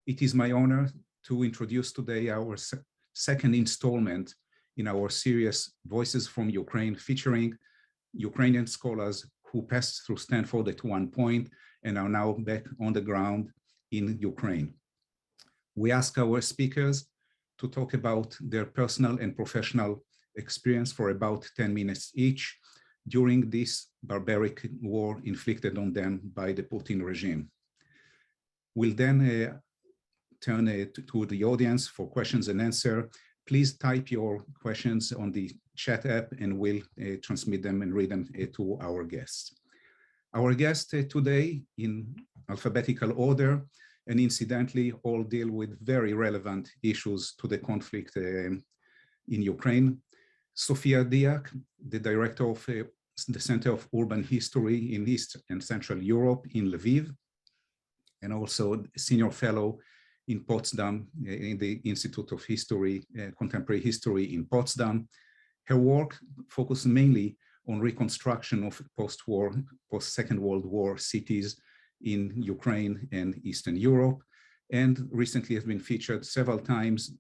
It is my honor to introduce today our second installment in our series Voices from Ukraine, featuring Ukrainian scholars who passed through Stanford at one point and are now back on the ground in Ukraine. We ask our speakers to talk about their personal and professional experience for about 10 minutes each during this barbaric war inflicted on them by the Putin regime. We'll then turn to the audience for questions and answer. Please type your questions on the chat app and we'll transmit them and read them to our guests. Our guests today, in alphabetical order, and incidentally all deal with very relevant issues to the conflict in Ukraine. Sofia Dyak, the director of the Center of Urban History in East and Central Europe in Lviv, and also senior fellow in Potsdam, in the Institute of History, Contemporary History in Potsdam. Her work focused mainly on reconstruction of post-war, post-Second World War cities in Ukraine and Eastern Europe, and recently has been featured several times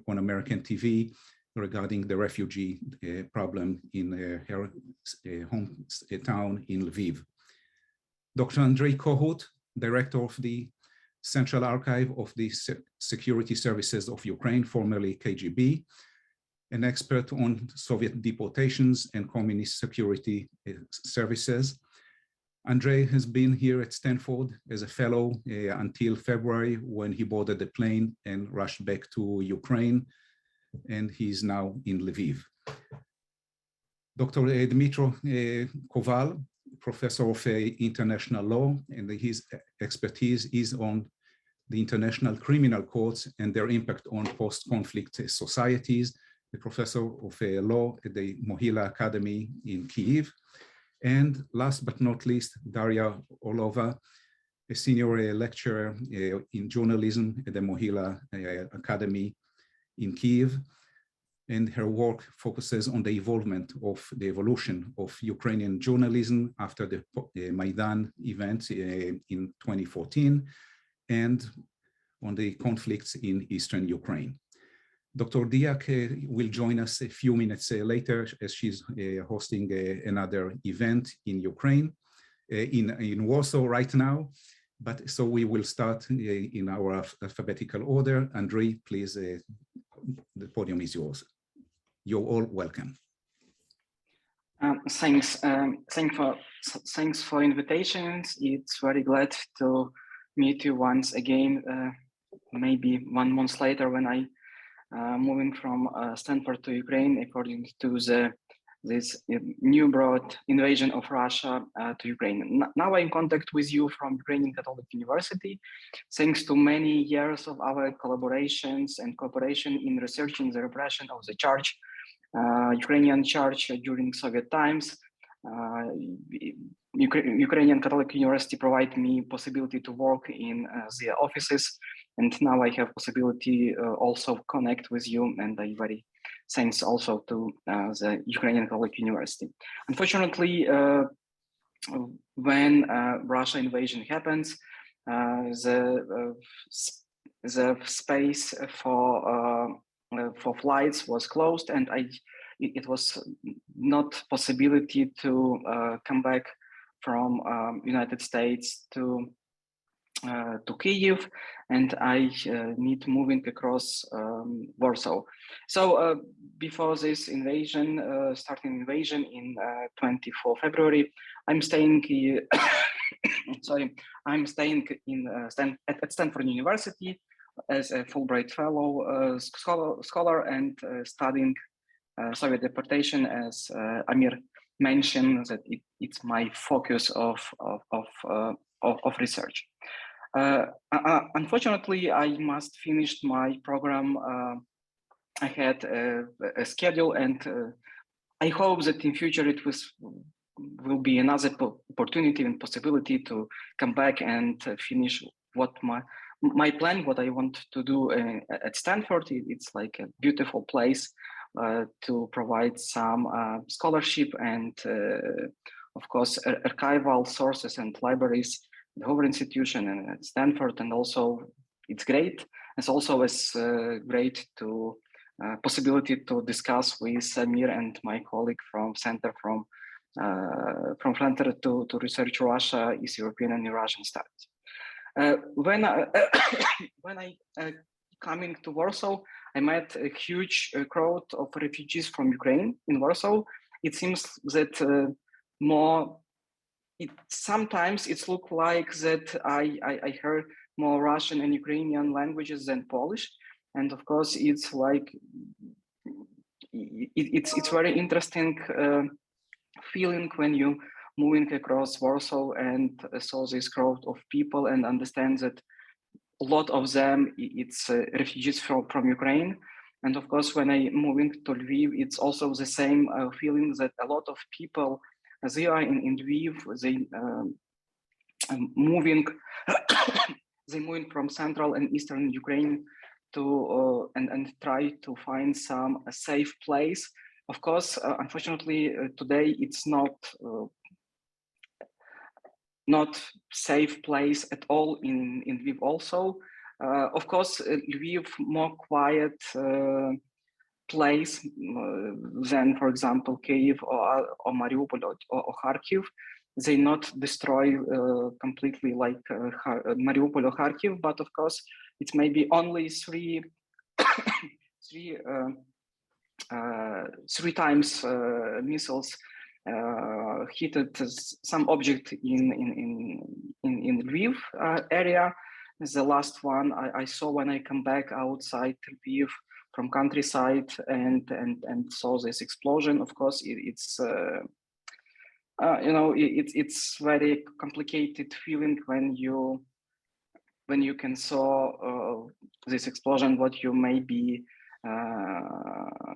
on American TV regarding the refugee problem in her hometown in Lviv. Dr. Andriy Kohut, director of the Central Archive of the Security Services of Ukraine, formerly KGB, an expert on Soviet deportations and communist security services. Andrei has been here at Stanford as a fellow until February, when he boarded the plane and rushed back to Ukraine, and he's now in Lviv. Dr. Dmytro Koval, professor of international law, and his expertise is on the international criminal courts and their impact on post-conflict societies, the professor of law at the Mohyla Academy in Kyiv. And last but not least, Daria Orlova, a senior lecturer in journalism at the Mohyla Academy in Kyiv. And her work focuses on the evolution of Ukrainian journalism after the Maidan events in 2014, and on the conflicts in Eastern Ukraine. Dr. Dyak will join us a few minutes later, as she's hosting another event in Ukraine, in Warsaw right now. But so we will start in our alphabetical order. Andriy, please, the podium is yours. You're all welcome. Thanks for invitations. It's very glad to meet you once again. Maybe 1 month later, when I moving from Stanford to Ukraine, according to this new broad invasion of Russia to Ukraine. Now I'm in contact with you from Ukrainian Catholic University, thanks to many years of our collaborations and cooperation in researching the repression of the church, Ukrainian church during Soviet times. Ukrainian Catholic University provided me possibility to work in the offices, and now I have possibility also connect with you, and I very thanks also to the Ukrainian Catholic University. Unfortunately, when Russia invasion happens, the space for flights was closed, and it was not possibility to come back from United States to Kyiv, and I need moving across Warsaw. So before this invasion, starting invasion in 24 February, I'm staying I'm staying in at Stanford University as a Fulbright Fellow scholar and studying Soviet deportation, as Amir mentioned, that it's my focus of research. Unfortunately, I must finish my program. I had a schedule, and I hope that in future it will be another opportunity and possibility to come back and finish what my plan, what I want to do at Stanford. It's like a beautiful place to provide some scholarship and, of course, archival sources and libraries, the Hoover Institution and at Stanford, and also it's great. It's also great to possibility to discuss with Samir and my colleague from Center from Center to Research Russia, East European and Eurasian Studies. When I coming to Warsaw, I met a huge crowd of refugees from Ukraine in Warsaw. It seems that sometimes it looks like that I heard more Russian and Ukrainian languages than Polish, and of course it's like it's very interesting feeling when you moving across Warsaw and saw this crowd of people and understand that a lot of them it's refugees from Ukraine. And of course, when I moving to Lviv, it's also the same feeling that a lot of people, they are in Lviv, they moving from central and eastern Ukraine to and try to find a safe place. Of course, unfortunately, today it's not safe place at all in Lviv also. Of course, Lviv more quiet place than, for example, Kyiv or Mariupol or Kharkiv. They not destroy completely like Mariupol or Kharkiv, but of course, it's maybe only three times missiles hit some object in Lviv area. The last one I saw when I come back outside Lviv from countryside and saw this explosion. Of course, it's it's very complicated feeling when you can saw this explosion what you maybe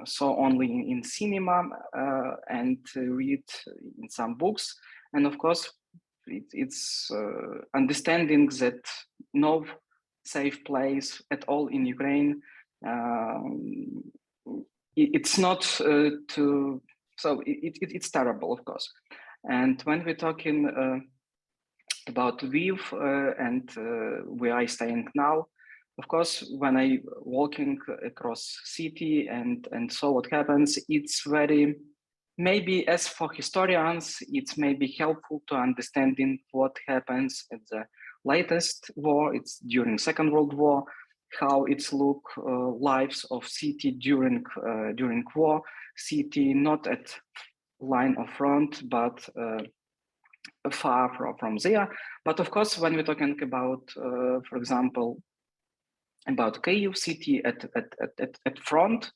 saw only in cinema and read in some books. And of course, it's understanding that no safe place at all in Ukraine. It's not it's terrible, of course. And when we're talking about Lviv and where I staying now, of course, when I walking across city and saw what happens, it's very, maybe as for historians, it's maybe helpful to understanding what happens at the latest war. It's during Second World War, how it's look lives of city during war, city not at line of front, but far from there. But of course, when we're talking about, for example, about Kyiv city at front,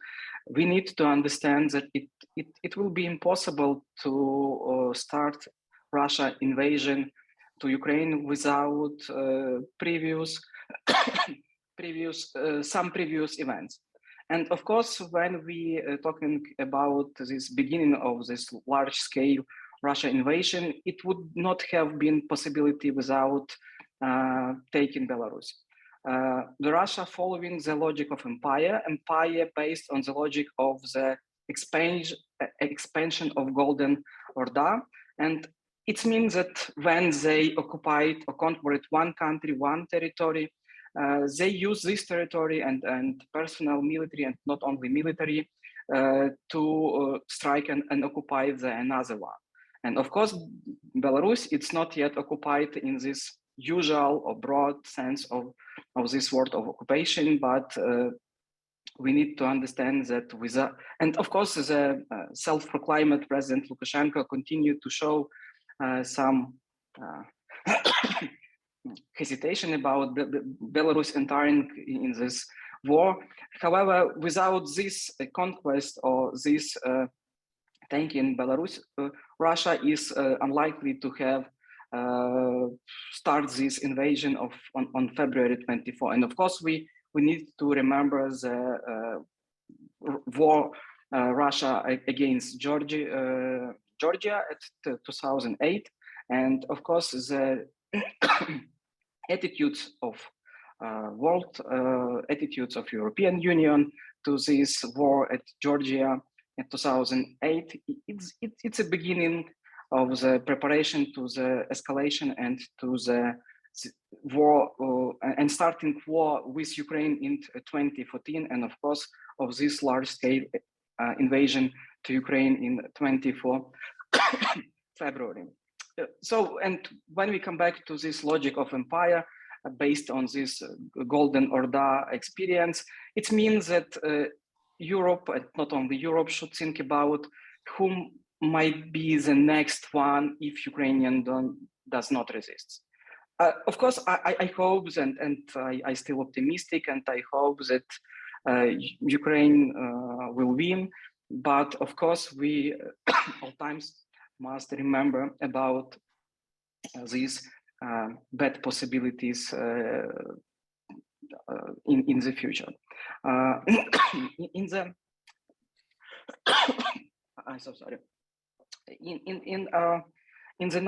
we need to understand that it will be impossible to start Russia invasion to Ukraine without some previous events. And of course, when we talking about this beginning of this large scale Russia invasion, it would not have been possibility without taking Belarus. The Russia following the logic of empire based on the logic of the expansion of Golden Orda. And it means that when they occupied or conquered one country, one territory, they use this territory and personal military and not only military to strike and occupy another one. And of course, Belarus, it's not yet occupied in this usual or broad sense of this word of occupation, but we need to understand that and of course, the self-proclaimed President Lukashenko continued to show some hesitation about Belarus entering in this war. However, without this conquest or this taking Belarus, Russia is unlikely to have start this invasion on February 24. And of course, we need to remember the war Russia against Georgia at 2008, and of course the attitudes of world attitudes of European Union to this war at Georgia in 2008. It's a beginning of the preparation to the escalation and to the war and starting war with Ukraine in 2014, and of course of this large-scale invasion to Ukraine in 24 February. So, and when we come back to this logic of empire based on this Golden Orda experience, it means that Europe, not only Europe, should think about whom might be the next one if Ukrainian does not resist. Of course, I hope, and I still optimistic, and I hope that Ukraine will win. But of course, we all times must remember about these bad possibilities in the future. In the I'm so sorry. In the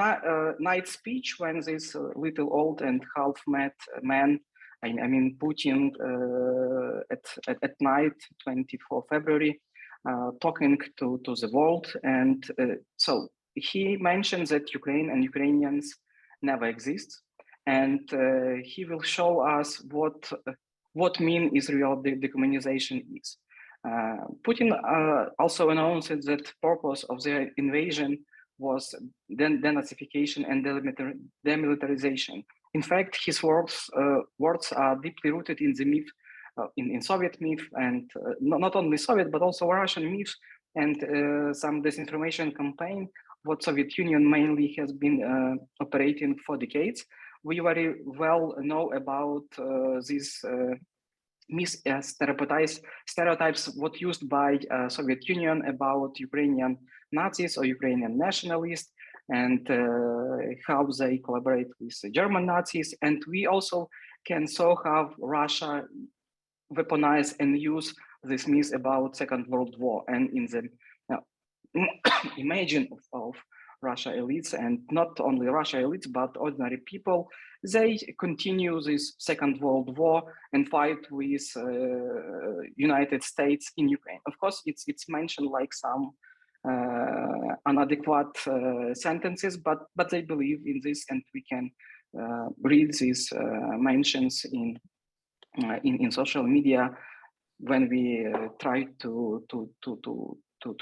night speech, when this little old and half-mad man, I mean Putin, at night, 24 February, talking to the world, and so he mentions that Ukraine and Ukrainians never exist, and he will show us what mean Israel decommunization is. Putin also announced that purpose of the invasion was denazification and demilitarization. In fact, his words are deeply rooted in the myth, in Soviet myth, and not only Soviet, but also Russian myth, and some disinformation campaign, what Soviet Union mainly has been operating for decades. We very well know about these stereotypes what used by Soviet Union about Ukrainian Nazis or Ukrainian nationalists, and how they collaborate with the German Nazis. And we also can so have Russia weaponize and use this myth about Second World War, and in the imagine of Russia elites, and not only Russia elites, but ordinary people, they continue this Second World War and fight with United States in Ukraine. Of course, it's mentioned like some inadequate sentences, but they believe in this, and we can read these mentions in social media when we try to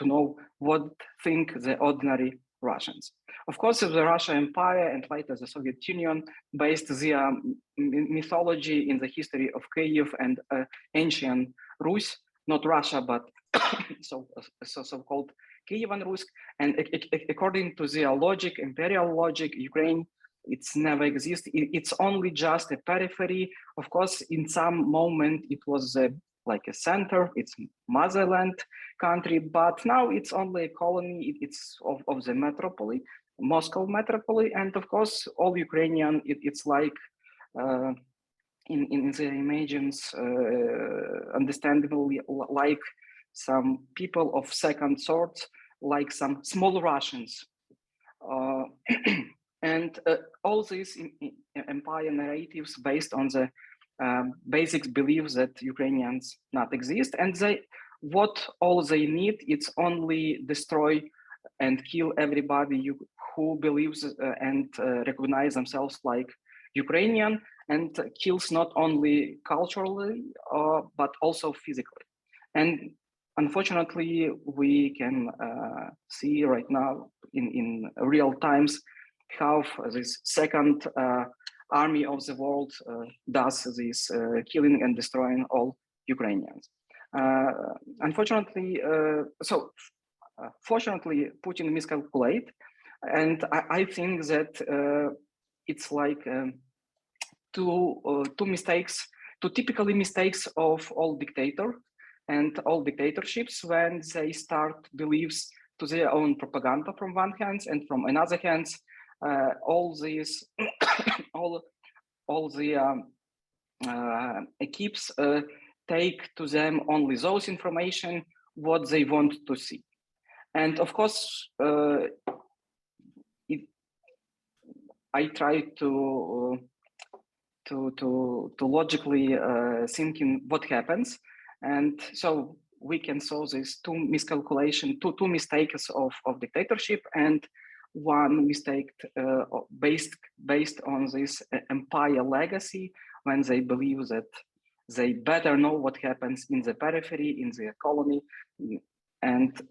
know what think the ordinary Russians. Of course, the Russian Empire and later the Soviet Union based their mythology in the history of Kiev and ancient Rus, not Russia, but so-called Kievan Rus. And according to their logic, imperial logic, Ukraine, it's never existed. It's only just a periphery. Of course, in some moment, it was like a center, it's motherland country, but now it's only a colony. It's of the metropolis, Moscow metropolis, and of course, all Ukrainian. It's like in the images, understandably, like some people of second sort, like some small Russians, and all these empire narratives based on the basic beliefs that Ukrainians not exist, and what all they need, it's only destroy and kill everybody who believes and recognize themselves like Ukrainian, and kills not only culturally but also physically. And unfortunately, we can see right now in real times how this second army of the world does this killing and destroying all Ukrainians. Unfortunately, fortunately, Putin miscalculate, and I think that it's like two typically mistakes of all dictator and all dictatorships, when they start beliefs to their own propaganda from one hand, and from another hand, all these all the equips take to them only those information what they want to see. And of course, I try to logically thinking what happens, and so we can solve these two mistakes of dictatorship, and one mistake based on this empire legacy, when they believe that they better know what happens in the periphery, in the colony, and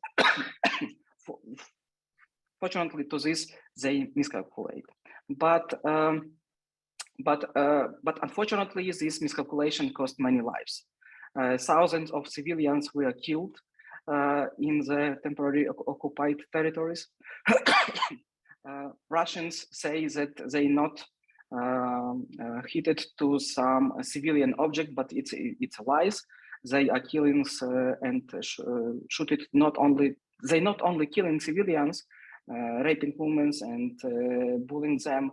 fortunately to this they miscalculate. But unfortunately, this miscalculation cost many lives. Thousands of civilians were killed in the temporarily occupied territories. Russians say that they not hit it to some civilian object, but it's lies. They are killing and shoot it. They not only killing civilians, raping women and bullying them,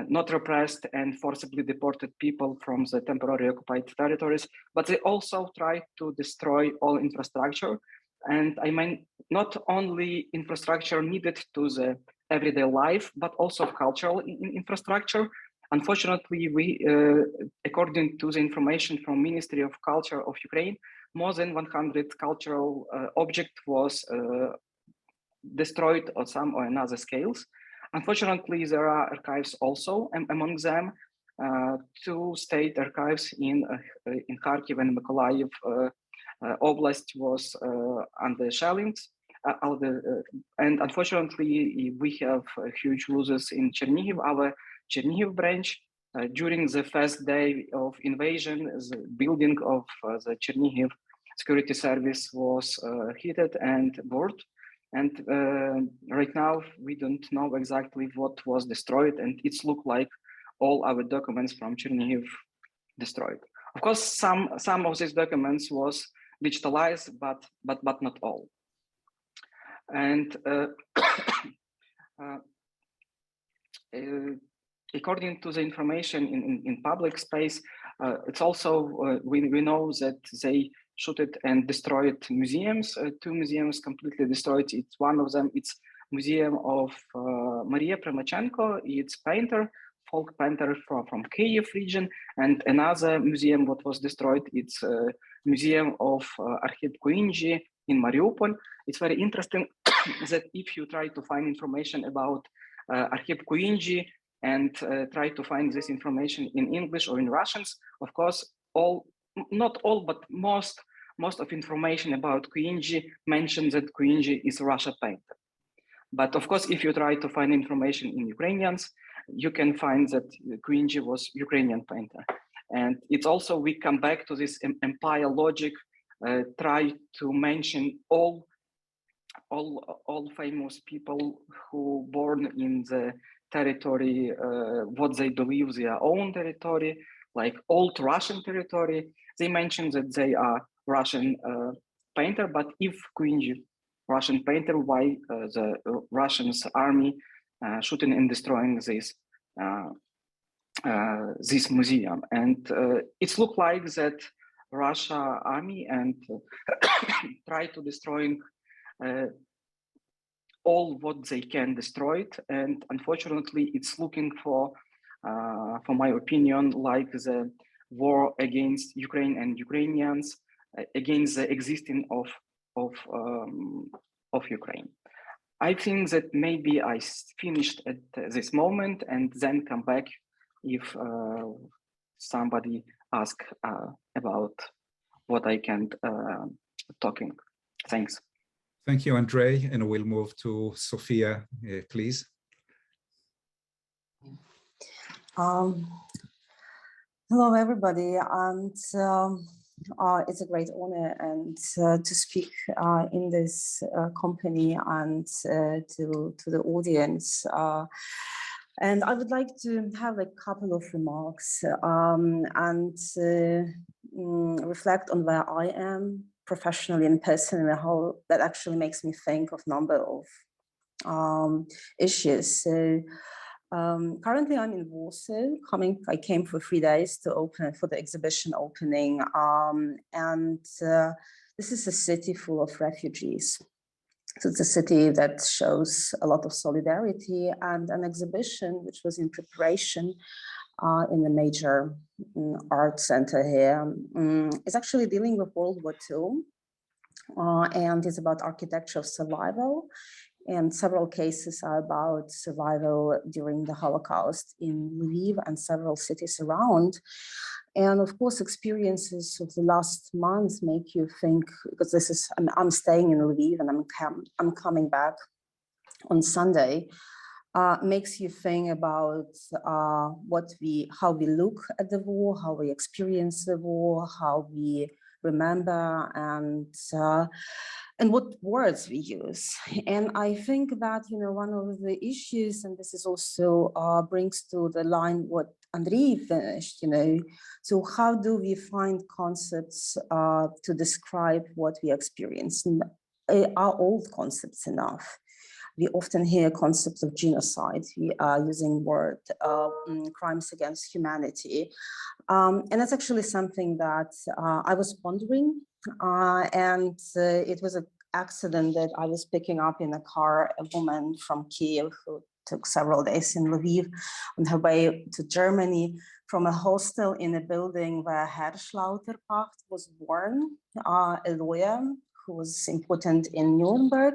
not repressed and forcibly deported people from the temporarily occupied territories, but they also try to destroy all infrastructure. And I mean, not only infrastructure needed to the everyday life, but also cultural infrastructure. Unfortunately, according to the information from Ministry of Culture of Ukraine, more than 100 cultural objects was destroyed on some or another scales. Unfortunately, there are archives also, and among them, two state archives in Kharkiv and Mykolaiv Oblast was under shellings. And unfortunately, we have huge losses in Chernihiv, our Chernihiv branch. During the first day of invasion, the building of the Chernihiv security service was hit and burned. And right now, we don't know exactly what was destroyed, and it's looked like all our documents from Chernihiv destroyed. Of course, some of these documents was digitalized, but not all. And according to the information in public space, it's also we know that they shooted and destroyed museums. Two museums completely destroyed. It's one of them. It's museum of Maria Primachenko. It's painter, folk painter from Kyiv region, and another museum what was destroyed. It's museum of Arkhip Kuinji in Mariupol. It's very interesting that if you try to find information about Arkhip Kuinji and try to find this information in English or in Russians, of course, not all, but most of information about Kuinji mentions that Kuinji is a Russia painter. But of course, if you try to find information in Ukrainians, you can find that Kuinji was Ukrainian painter. And it's also, we come back to this empire logic, try to mention all famous people who born in the territory, what they believe their own territory, like old Russian territory. They mention that they are Russian painter, but if Kuinji Russian painter, why the Russians army shooting and destroying this museum? And it's look like that Russia army and try to destroying all what they can destroy it, and unfortunately, it's looking for my opinion, like the war against Ukraine and Ukrainians, against the existing of Ukraine. I think that maybe I finished at this moment and then come back if somebody ask about what I can talking. Thanks. Thank you, Andrei, and we'll move to Sofia, please. Hello, everybody, and it's a great honor and to speak in this company and to the audience. And I would like to have a couple of remarks and reflect on where I am professionally and personally, how that actually makes me think of a number of issues. So currently I'm in Warsaw. I came for 3 days for the exhibition opening. And this is a city full of refugees. So it's a city that shows a lot of solidarity, and an exhibition which was in preparation in the major art center here is actually dealing with World War II and is about architecture of survival And several cases are about survival during the Holocaust in Lviv and several cities around. And of course, experiences of the last months make you think, because this is, I'm staying in Lviv and I'm coming back on Sunday, makes you think about how we look at the war, how we experience the war, how we remember, and what words we use. And I think that, one of the issues, and this is also brings to the line what Andriy finished, so how do we find concepts to describe what we experience? Are old concepts enough? We often hear concepts of genocide. We are using word crimes against humanity. And that's actually something that I was pondering. And it was an accident that I was picking up in a car a woman from Kiev who took several days in Lviv on her way to Germany from a hostel in a building where Herr Schlauterpacht was born, a lawyer who was important in Nuremberg.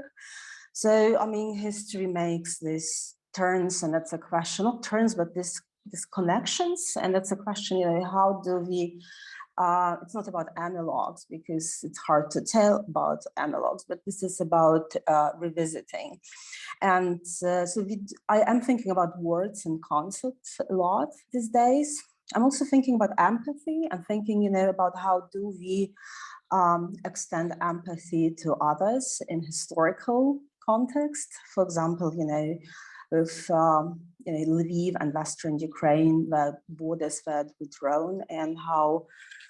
So, I mean, history makes these turns, and that's a question, not turns, but these connections. And that's a question, how do we, it's not about analogs because it's hard to tell about analogs, but this is about revisiting. And I am thinking about words and concepts a lot these days. I'm also thinking about empathy and thinking, about how do we extend empathy to others in historical context. For example, with Lviv and Western Ukraine, where borders were withdrawn, and how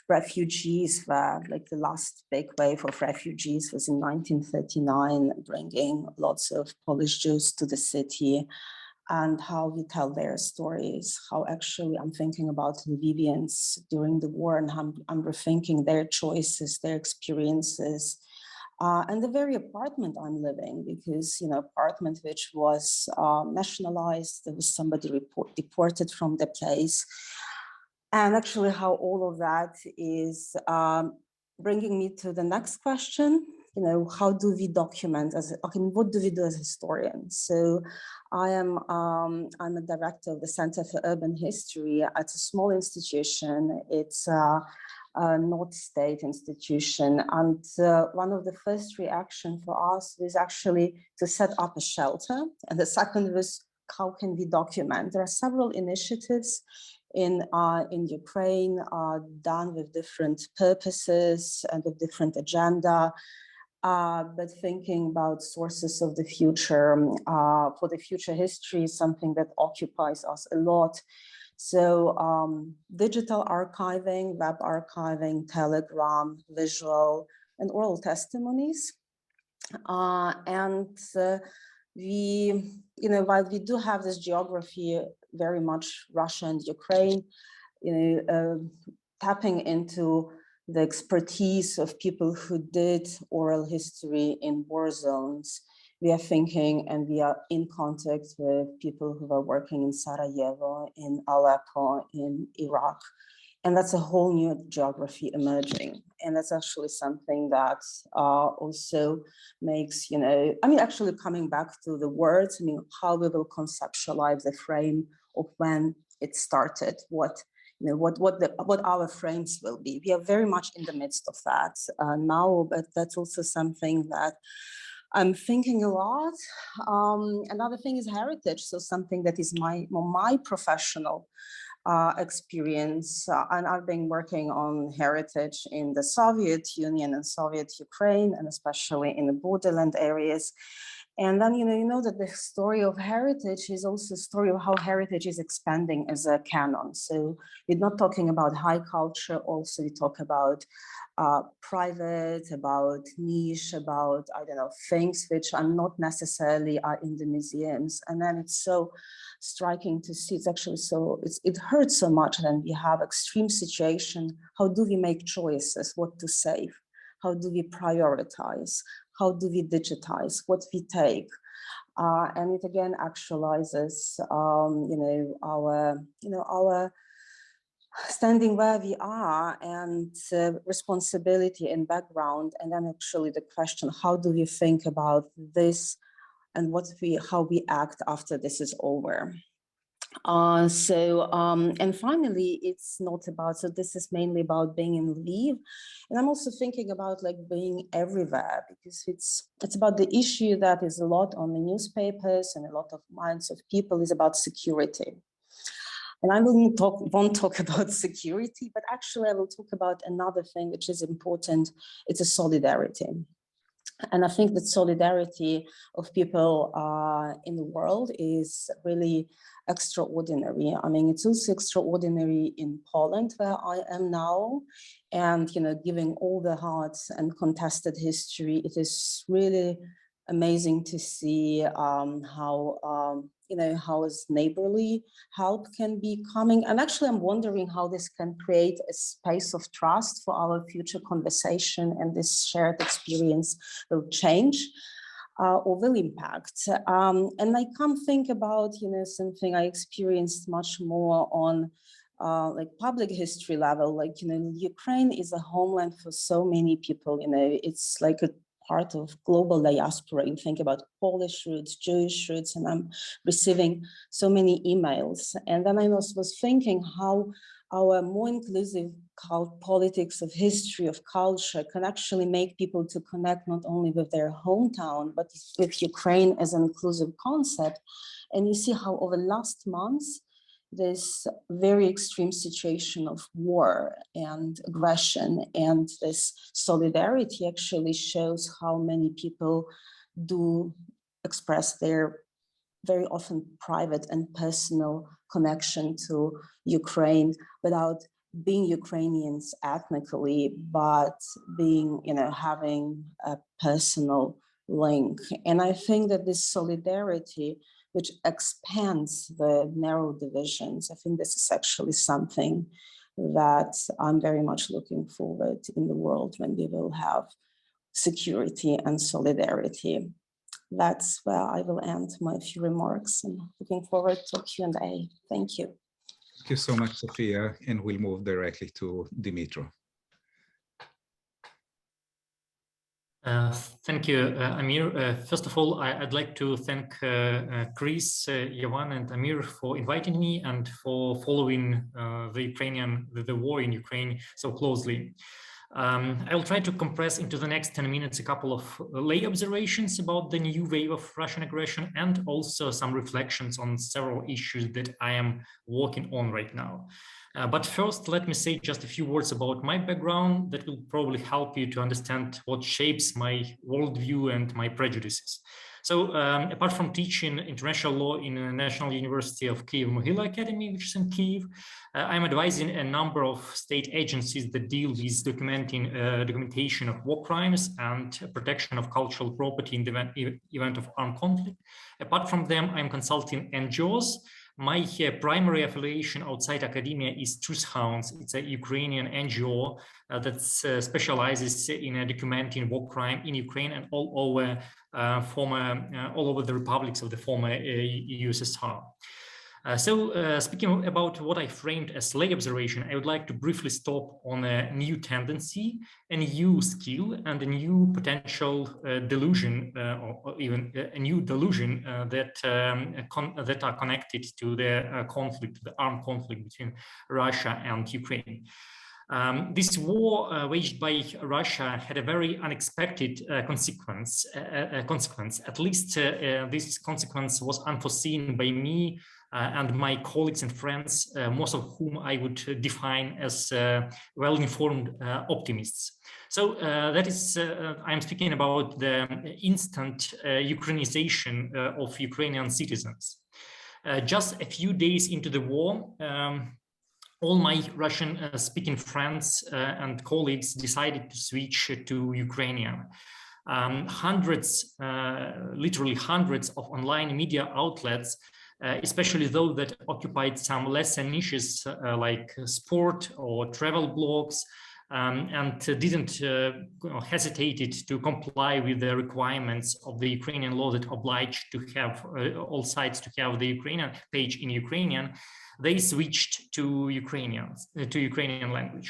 refugees were, like the last big wave of refugees was in 1939, bringing lots of Polish Jews to the city, and how we tell their stories, how actually I'm thinking about Lvivians during the war, and I'm rethinking their choices, their experiences, and the very apartment I'm living, because, apartment which was nationalized, there was somebody deported from the place. And actually how all of that is bringing me to the next question, how do we document what do we do as historians? So I'm a director of the Center for Urban History. It's a small institution. It's not state institution. And one of the first reaction for us was actually to set up a shelter. And the second was, how can we document? There are several initiatives in Ukraine done with different purposes and with different agenda. But thinking about sources of the future, for the future history is something that occupies us a lot. So digital archiving, web archiving, telegram, visual, and oral testimonies. We, while we do have this geography, very much Russia and Ukraine, tapping into the expertise of people who did oral history in war zones. We are thinking and we are in contact with people who are working in Sarajevo, in Aleppo, in Iraq. And that's a whole new geography emerging. And that's actually something that also makes, actually coming back to the words, how we will conceptualize the frame of when it started, what our frames will be. We are very much in the midst of that now, but that's also something that I'm thinking a lot. Another thing is heritage. So something that is my professional experience. And I've been working on heritage in the Soviet Union and Soviet Ukraine, and especially in the borderland areas. And then, you know that the story of heritage is also a story of how heritage is expanding as a canon. So we're not talking about high culture, also we talk about private, about niche, about, things which are not necessarily are in the museums. And then it's so striking to see, it's actually so, it hurts so much when we have extreme situation. How do we make choices, what to save? How do we prioritize? How do we digitize what we take? And it again actualizes, our standing where we are and responsibility and background. And then actually the question, how do we think about this and how we act after this is over. And finally, it's not about, so this is mainly about being in Lviv. And I'm also thinking about like being everywhere, because it's about the issue that is a lot on the newspapers and a lot of minds of people is about security. And I won't talk about security, but actually I will talk about another thing which is important. It's a solidarity. And I think that solidarity of people in the world is really extraordinary. I mean, it's also extraordinary in Poland, where I am now. And, you know, given all the hard and contested history, it is really amazing to see how is neighborly help can be coming. And actually, I'm wondering how this can create a space of trust for our future conversation, and this shared experience will change or will impact. And I can't think about, you know, something I experienced much more on like public history level. Like, you know, Ukraine is a homeland for so many people. You know, it's like a part of global diaspora. You think about Polish roots, Jewish roots, and I'm receiving so many emails. And then I was thinking how our more inclusive politics of history, of culture, can actually make people to connect not only with their hometown, but with Ukraine as an inclusive concept. And you see how over last months, this very extreme situation of war and aggression and this solidarity actually shows how many people do express their very often private and personal connection to Ukraine without being Ukrainians ethnically, but being, you know, having a personal link. And I think that this solidarity, which expands the narrow divisions, I think this is actually something that I'm very much looking forward in the world when we will have security and solidarity. That's where I will end my few remarks, and looking forward to Q&A. Thank you. Thank you so much, Sofia, and we'll move directly to Dmytro. Thank you, Amir. First of all, I'd like to thank Chris, Yavan, and Amir for inviting me and for following the war in Ukraine so closely. I will try to compress into the next 10 minutes a couple of lay observations about the new wave of Russian aggression, and also some reflections on several issues that I am working on right now. But first, let me say just a few words about my background that will probably help you to understand what shapes my worldview and my prejudices. So apart from teaching international law in the National University of Kyiv-Mohyla Academy, which is in Kyiv, I'm advising a number of state agencies that deal with documentation of war crimes and protection of cultural property in the event of armed conflict. Apart from them, I'm consulting NGOs. My primary affiliation outside academia is Truth Hounds. It's a Ukrainian NGO that specializes in documenting war crime in Ukraine and all over the republics of the former USSR. Speaking about what I framed as lay observation, I would like to briefly stop on a new tendency, a new skill, and a new potential delusion, or even a new delusion that are connected to the the armed conflict between Russia and Ukraine. This war waged by Russia had a very unexpected consequence. At least this consequence was unforeseen by me and my colleagues and friends, most of whom I would define as well-informed optimists. So that is, I'm speaking about the instant Ukrainization of Ukrainian citizens. Just a few days into the war, all my Russian-speaking friends and colleagues decided to switch to Ukrainian. Literally hundreds of online media outlets, especially those that occupied some lesser niches like sport or travel blogs, and didn't hesitated to comply with the requirements of the Ukrainian law that obliged to have all sites to have the Ukrainian page in Ukrainian. They switched to Ukrainian language.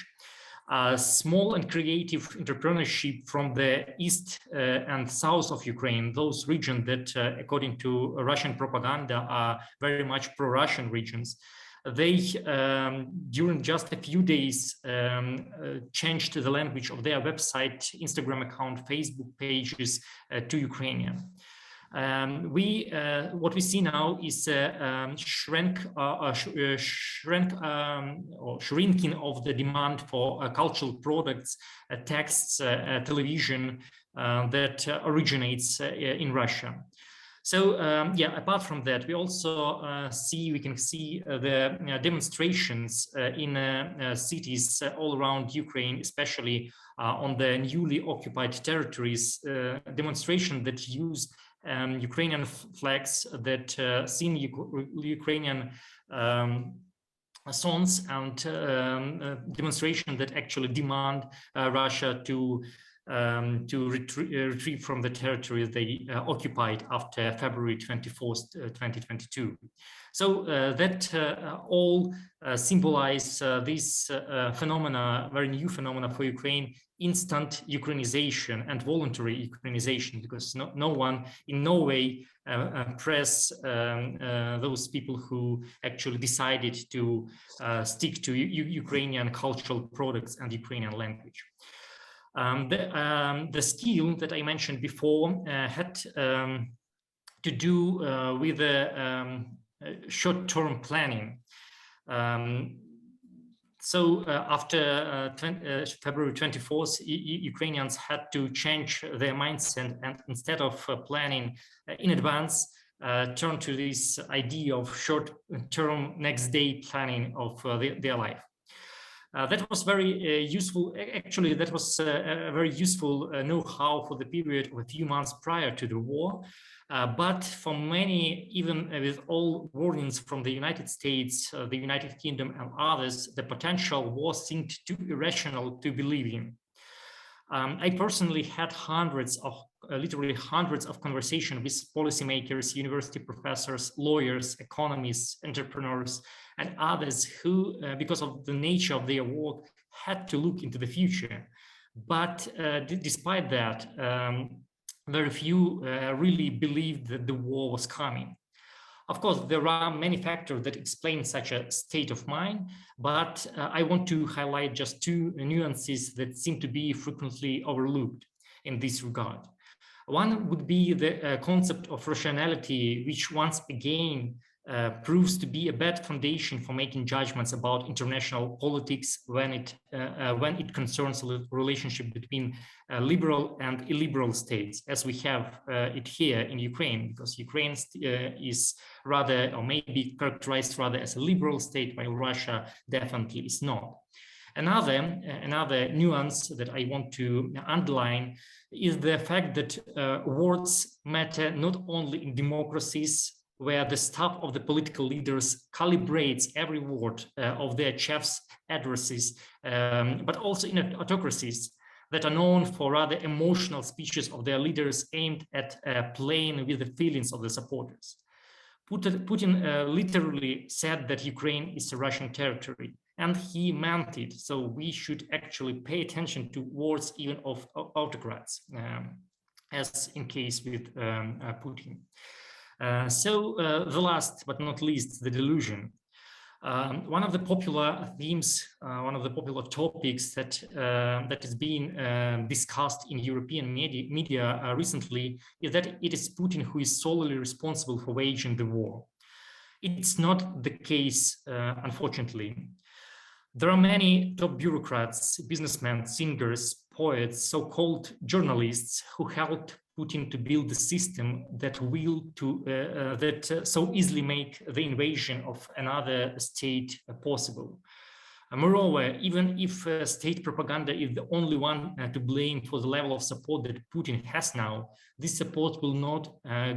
Small and creative entrepreneurship from the east and south of Ukraine, those regions that, according to Russian propaganda, are very much pro-Russian regions. They, during just a few days, changed the language of their website, Instagram account, Facebook pages to Ukrainian. What we see now is a shrinking of the demand for cultural products, texts, television that originates in Russia. So yeah, apart from that, we also we can see the demonstrations in cities all around Ukraine, especially on the newly occupied territories, demonstration that use Ukrainian flags, that sing Ukrainian songs, and demonstration that actually demand Russia to retreat from the territory they occupied after February 24th, 2022. So that all symbolize this phenomena, very new phenomena for Ukraine, instant Ukrainization and voluntary Ukrainization, because no one in no way press those people who actually decided to stick to Ukrainian cultural products and Ukrainian language. The skill that I mentioned before had to do with the short-term planning. So after February 24th, Ukrainians had to change their mindset, and instead of planning in advance, turn to this idea of short-term next day planning of their life. That was very useful. Actually, that was a very useful know-how for the period of a few months prior to the war. But for many, even with all warnings from the United States, the United Kingdom, and others, the potential was seemed too irrational to believe in. I personally had literally hundreds of conversations with policymakers, university professors, lawyers, economists, entrepreneurs, and others who, because of the nature of their work, had to look into the future. But despite that, very few really believed that the war was coming. Of course, there are many factors that explain such a state of mind, but I want to highlight just two nuances that seem to be frequently overlooked in this regard. One would be the concept of rationality, which once again proves to be a bad foundation for making judgments about international politics when it concerns a relationship between liberal and illiberal states, as we have it here in Ukraine, because Ukraine is rather, or maybe characterized rather, as a liberal state, while Russia definitely is not. Another nuance that I want to underline is the fact that words matter not only in democracies, where the staff of the political leaders calibrates every word of their chiefs' addresses, but also in autocracies that are known for rather emotional speeches of their leaders aimed at playing with the feelings of the supporters. Putin literally said that Ukraine is a Russian territory, and he meant it. So we should actually pay attention to words even of autocrats, as in case with Putin. The last but not least, the delusion. One of the popular themes, one of the popular topics that is being discussed in European media recently is that it is Putin who is solely responsible for waging the war. It's not the case, unfortunately. There are many top bureaucrats, businessmen, singers, poets, so-called journalists who helped Putin to build the system that so easily make the invasion of another state possible. Moreover, even if state propaganda is the only one to blame for the level of support that Putin has now, this support will not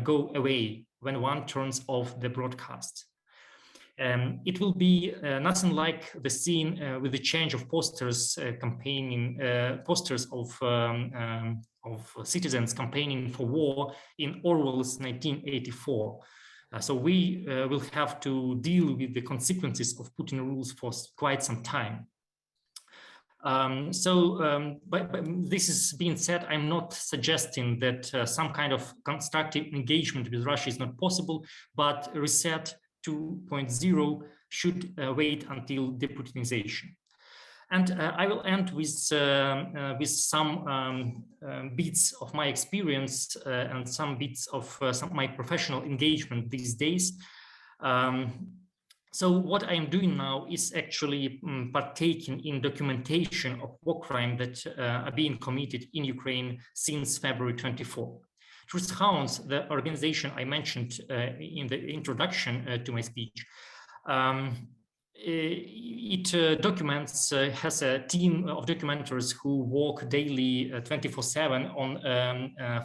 go away when one turns off the broadcast. It will be nothing like the scene with the change of posters posters of citizens campaigning for war in Orwell's 1984. So we will have to deal with the consequences of Putin rules for quite some time. But this is being said, I'm not suggesting that some kind of constructive engagement with Russia is not possible, but reset 2.0 should wait until deputinization. And I will end with some bits of my experience and some bits of some of my professional engagement these days. So what I am doing now is actually partaking in documentation of war crimes that are being committed in Ukraine since February 24. Truth Hounds, the organization I mentioned in the introduction to my speech, it documents, has a team of documenters who work daily 24/7 on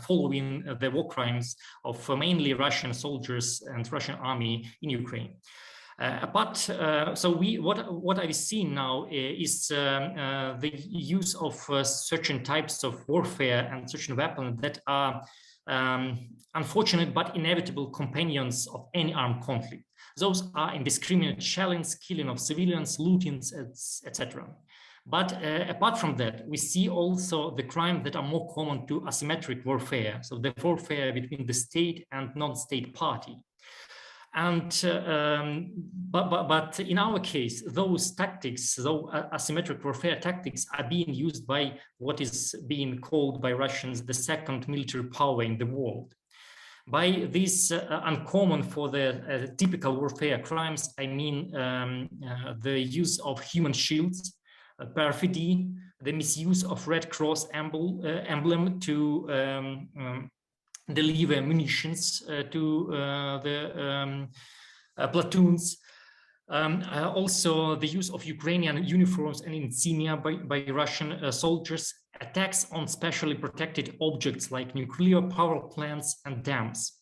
following the war crimes of mainly Russian soldiers and Russian army in Ukraine. What I've seen now is the use of certain types of warfare and certain weapons that are unfortunate but inevitable companions of any armed conflict. Those are indiscriminate shellings, killing of civilians, lootings, etc. But apart from that, we see also the crimes that are more common to asymmetric warfare, so the warfare between the state and non-state party. And but in our case, those tactics, those asymmetric warfare tactics, are being used by what is being called by Russians the second military power in the world. By this uncommon for the typical warfare crimes, I mean the use of human shields, perfidy, the misuse of Red Cross emblem to deliver munitions to the platoons. Also the use of Ukrainian uniforms and insignia by Russian soldiers, attacks on specially protected objects like nuclear power plants and dams.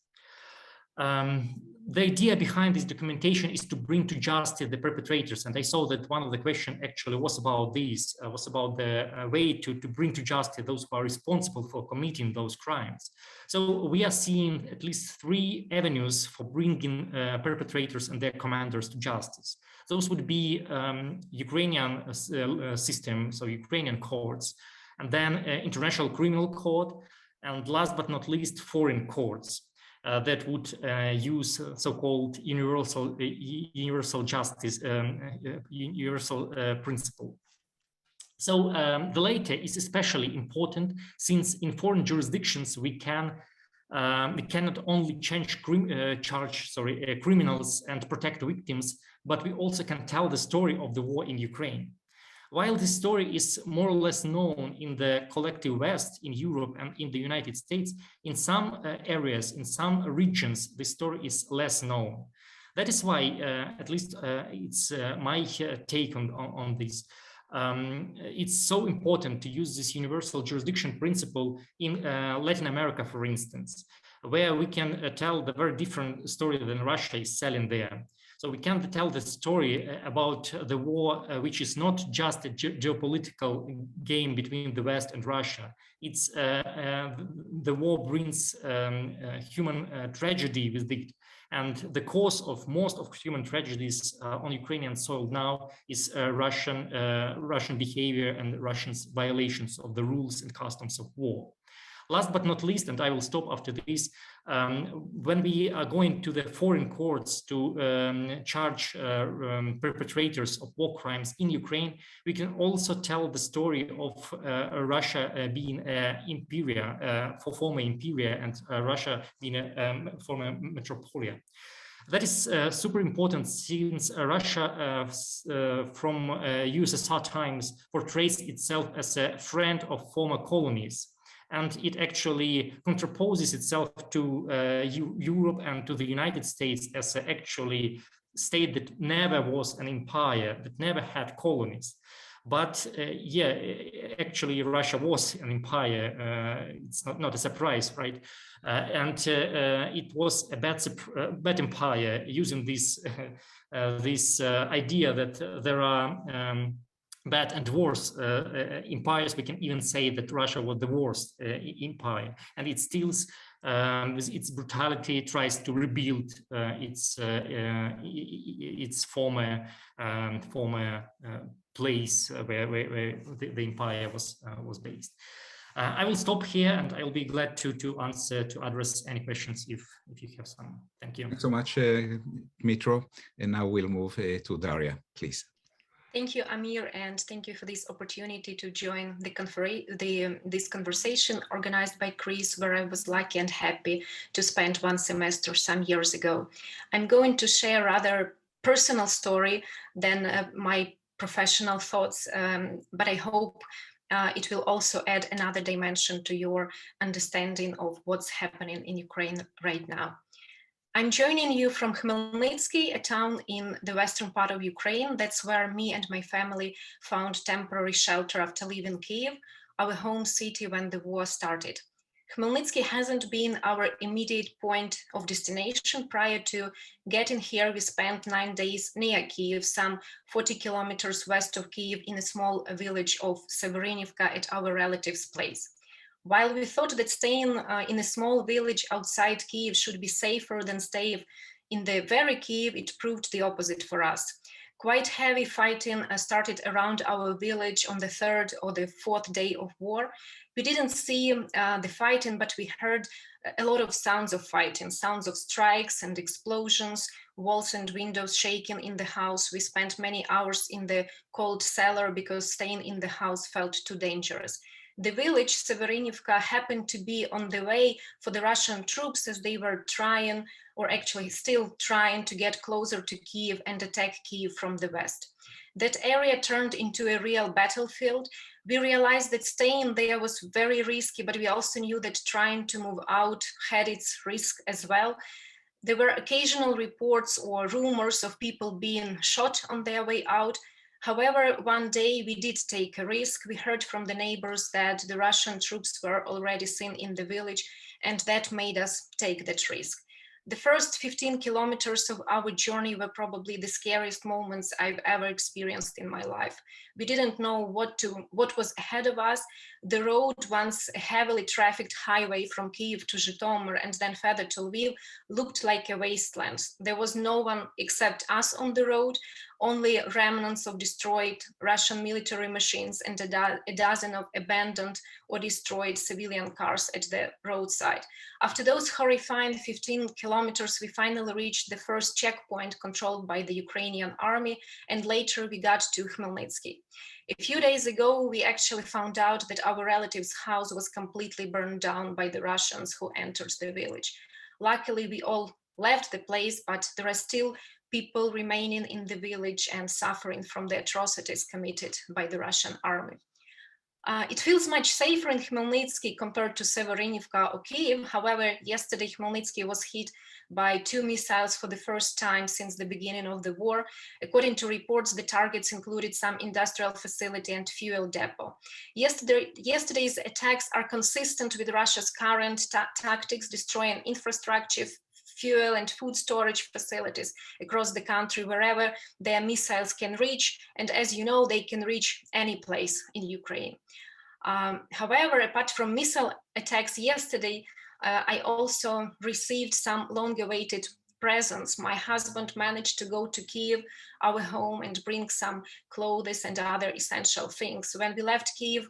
The idea behind this documentation is to bring to justice the perpetrators, and I saw that one of the questions actually was about this, was about the way to bring to justice those who are responsible for committing those crimes. So we are seeing at least 3 avenues for bringing perpetrators and their commanders to justice. Those would be Ukrainian system, so Ukrainian courts, and then International Criminal Court, and last but not least, foreign courts. That would use so-called universal justice, universal principle. So the latter is especially important since in foreign jurisdictions we cannot only charge criminals and protect victims, but we also can tell the story of the war in Ukraine. While this story is more or less known in the collective West, in Europe and in the United States, in some areas, in some regions, the story is less known. That is why, at least it's my take on this. It's so important to use this universal jurisdiction principle in Latin America, for instance, where we can tell the very different story than Russia is selling there. So we can tell the story about the war, which is not just a geopolitical game between the West and Russia. It's the war brings human tragedy with it. And the cause of most of human tragedies on Ukrainian soil now is Russian behavior and Russians' violations of the rules and customs of war. Last but not least, and I will stop after this, when we are going to the foreign courts to charge perpetrators of war crimes in Ukraine, we can also tell the story of Russia being former imperia, and Russia being a former metropolia. That is super important since Russia from USSR times portrays itself as a friend of former colonies. And it actually contraposes itself to Europe and to the United States as an actually state that never was an empire, that never had colonies. But yeah, actually Russia was an empire. It's not a surprise, right? And it was a bad empire, using this idea that there are bad and worse empires. We can even say that Russia was the worst empire, and it steals with its brutality, tries to rebuild its former place where the empire was based. I will stop here, and I will be glad to address any questions if you have some. Thank you. Thanks so much, Dmytro. And now we'll move to Daria, please. Thank you, Amir, and thank you for this opportunity to join this conversation organized by Chris, where I was lucky and happy to spend one semester some years ago. I'm going to share a rather personal story than my professional thoughts, but I hope it will also add another dimension to your understanding of what's happening in Ukraine right now. I'm joining you from Khmelnytsky, a town in the western part of Ukraine. That's where me and my family found temporary shelter after leaving Kyiv, our home city when the war started. Khmelnytsky hasn't been our immediate point of destination. Prior to getting here, we spent 9 days near Kyiv, some 40 kilometers west of Kyiv, in a small village of Severinivka at our relative's place. While we thought that staying in a small village outside Kyiv should be safer than staying in the very Kyiv, it proved the opposite for us. Quite heavy fighting started around our village on the 3rd or the 4th day of war. We didn't see the fighting, but we heard a lot of sounds of fighting, sounds of strikes and explosions, walls and windows shaking in the house. We spent many hours in the cold cellar because staying in the house felt too dangerous. The village, Severinivka, happened to be on the way for the Russian troops as they were trying, or actually still trying, to get closer to Kyiv and attack Kyiv from the west. That area turned into a real battlefield. We realized that staying there was very risky, but we also knew that trying to move out had its risk as well. There were occasional reports or rumors of people being shot on their way out. However, one day we did take a risk. We heard from the neighbors that the Russian troops were already seen in the village, and that made us take that risk. The first 15 kilometers of our journey were probably the scariest moments I've ever experienced in my life. We didn't know what was ahead of us. The road, once a heavily trafficked highway from Kyiv to Zhytomyr and then further to Lviv, looked like a wasteland. There was no one except us on the road, only remnants of destroyed Russian military machines and a dozen of abandoned or destroyed civilian cars at the roadside. After those horrifying 15 kilometers, we finally reached the first checkpoint controlled by the Ukrainian army, and later we got to Khmelnytsky. A few days ago, we actually found out that our relative's house was completely burned down by the Russians who entered the village. Luckily, we all left the place, but there are still people remaining in the village and suffering from the atrocities committed by the Russian army. It feels much safer in Khmelnytsky compared to Severinivka or Kyiv. However, yesterday Khmelnytsky was hit by 2 missiles for the first time since the beginning of the war. According to reports, the targets included some industrial facility and fuel depot. Yesterday's attacks are consistent with Russia's current tactics, destroying infrastructure, fuel and food storage facilities across the country wherever their missiles can reach. And as you know, they can reach any place in Ukraine. However, apart from missile attacks yesterday, I also received some long-awaited presents. My husband managed to go to Kyiv, our home, and bring some clothes and other essential things. When we left Kyiv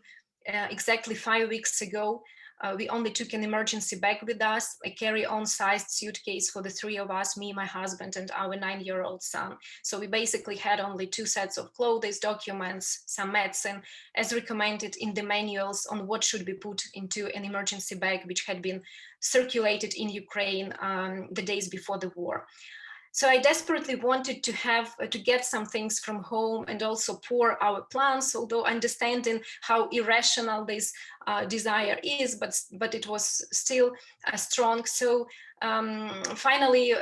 exactly 5 weeks ago, we only took an emergency bag with us, a carry-on sized suitcase for the 3 of us, me, my husband, and our 9-year-old son. So we basically had only 2 sets of clothes, documents, some medicine, as recommended in the manuals on what should be put into an emergency bag, which had been circulated in Ukraine the days before the war. So I desperately wanted to get some things from home and also pour our plans, although understanding how irrational this desire is, but it was still strong. So finally,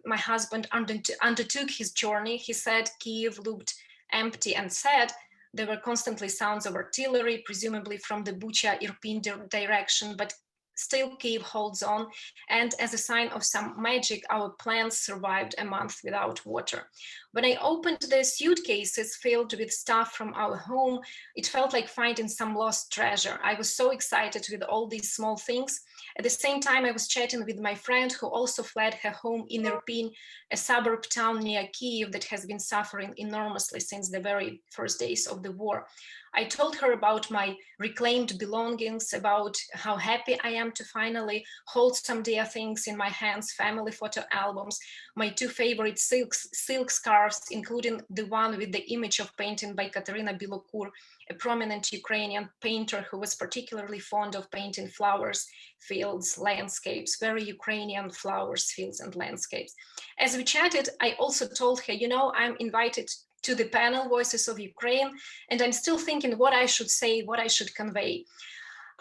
my husband undertook his journey. He said Kyiv looked empty and sad. There were constantly sounds of artillery, presumably from the Bucha-Irpin direction, but still Kyiv holds on, and as a sign of some magic, our plants survived a month without water. When I opened the suitcases filled with stuff from our home, it felt like finding some lost treasure. I was so excited with all these small things. At the same time, I was chatting with my friend who also fled her home in Irpin, a suburb town near Kyiv that has been suffering enormously since the very first days of the war. I told her about my reclaimed belongings, about how happy I am to finally hold some dear things in my hands, family photo albums, my 2 favorite silk scarves, including the one with the image of painting by Katerina Bilokur, a prominent Ukrainian painter who was particularly fond of painting flowers, fields, landscapes, very Ukrainian flowers, fields, and landscapes. As we chatted, I also told her, you know, I'm invited to the panel Voices of Ukraine, and I'm still thinking what I should say, what I should convey.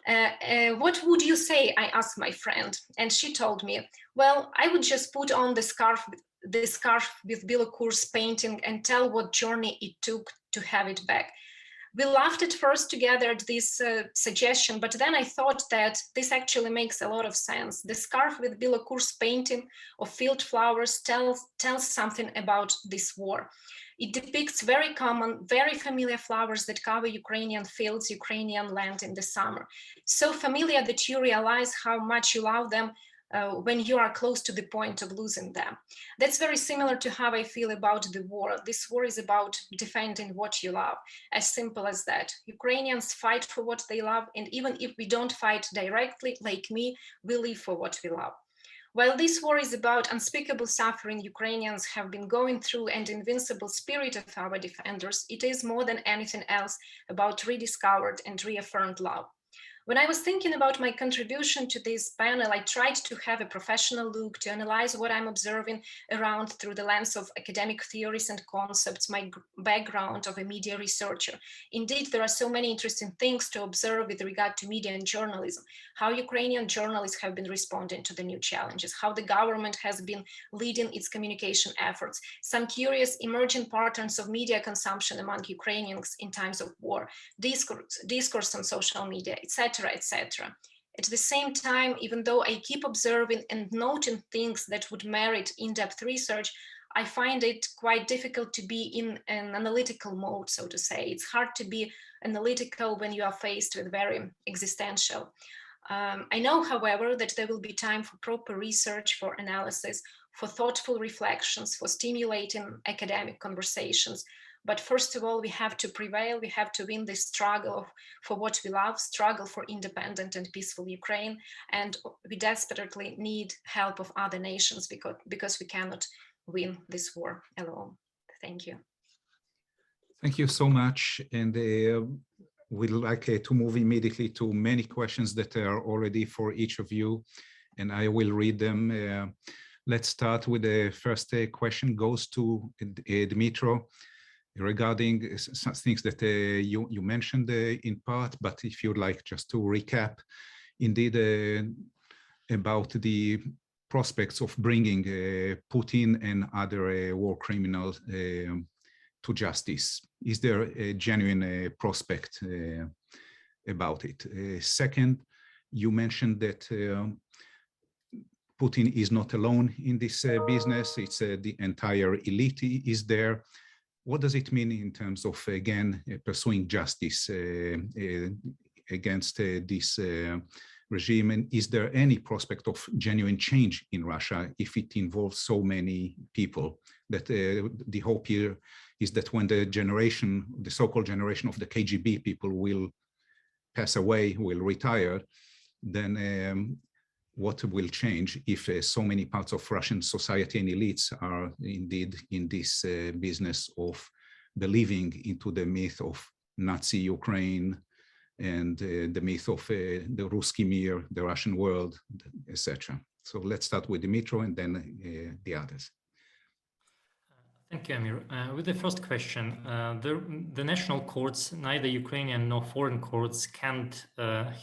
What would you say? I asked my friend, and she told me, well, I would just put on the scarf with Bilokur's painting and tell what journey it took to have it back. We laughed at first together at this suggestion, but then I thought that this actually makes a lot of sense. The scarf with Bilokur's painting of field flowers tells something about this war. It depicts very common, very familiar flowers that cover Ukrainian fields, Ukrainian land in the summer. So familiar that you realize how much you love them when you are close to the point of losing them. That's very similar to how I feel about the war. This war is about defending what you love, as simple as that. Ukrainians fight for what they love, and even if we don't fight directly, like me, we live for what we love. While this war is about unspeakable suffering Ukrainians have been going through and invincible spirit of our defenders, it is more than anything else about rediscovered and reaffirmed love. When I was thinking about my contribution to this panel, I tried to have a professional look to analyze what I'm observing around through the lens of academic theories and concepts, my background of a media researcher. Indeed, there are so many interesting things to observe with regard to media and journalism, how Ukrainian journalists have been responding to the new challenges, how the government has been leading its communication efforts, some curious emerging patterns of media consumption among Ukrainians in times of war, discourse on social media, etc. etc. At the same time, even though I keep observing and noting things that would merit in-depth research, I find it quite difficult to be in an analytical mode, so to say. It's hard to be analytical when you are faced with very existential. I know, however, that there will be time for proper research, for analysis, for thoughtful reflections, for stimulating academic conversations. But first of all, we have to prevail. We have to win this struggle for what we love, struggle for independent and peaceful Ukraine. And we desperately need help of other nations because we cannot win this war alone. Thank you. Thank you so much. And we'd like to move immediately to many questions that are already for each of you, and I will read them. Let's start with the first question, goes to Dmytro, regarding some things that you mentioned in part, but if you'd like just to recap, indeed, about the prospects of bringing Putin and other war criminals to justice. Is there a genuine prospect about it? Second, you mentioned that Putin is not alone in this business. It's the entire elite is there. What does it mean in terms of, again, pursuing justice against this regime? And is there any prospect of genuine change in Russia if it involves so many people? That the hope here is that when the generation, the so-called generation of the KGB people will pass away, will retire, then what will change if so many parts of Russian society and elites are indeed in this business of believing into the myth of Nazi Ukraine and the myth of the Ruski Mir, the Russian world, etc. So let's start with Dmytro and then the others. Thank you, Amir. With the first question, the national courts, neither Ukrainian nor foreign courts, can't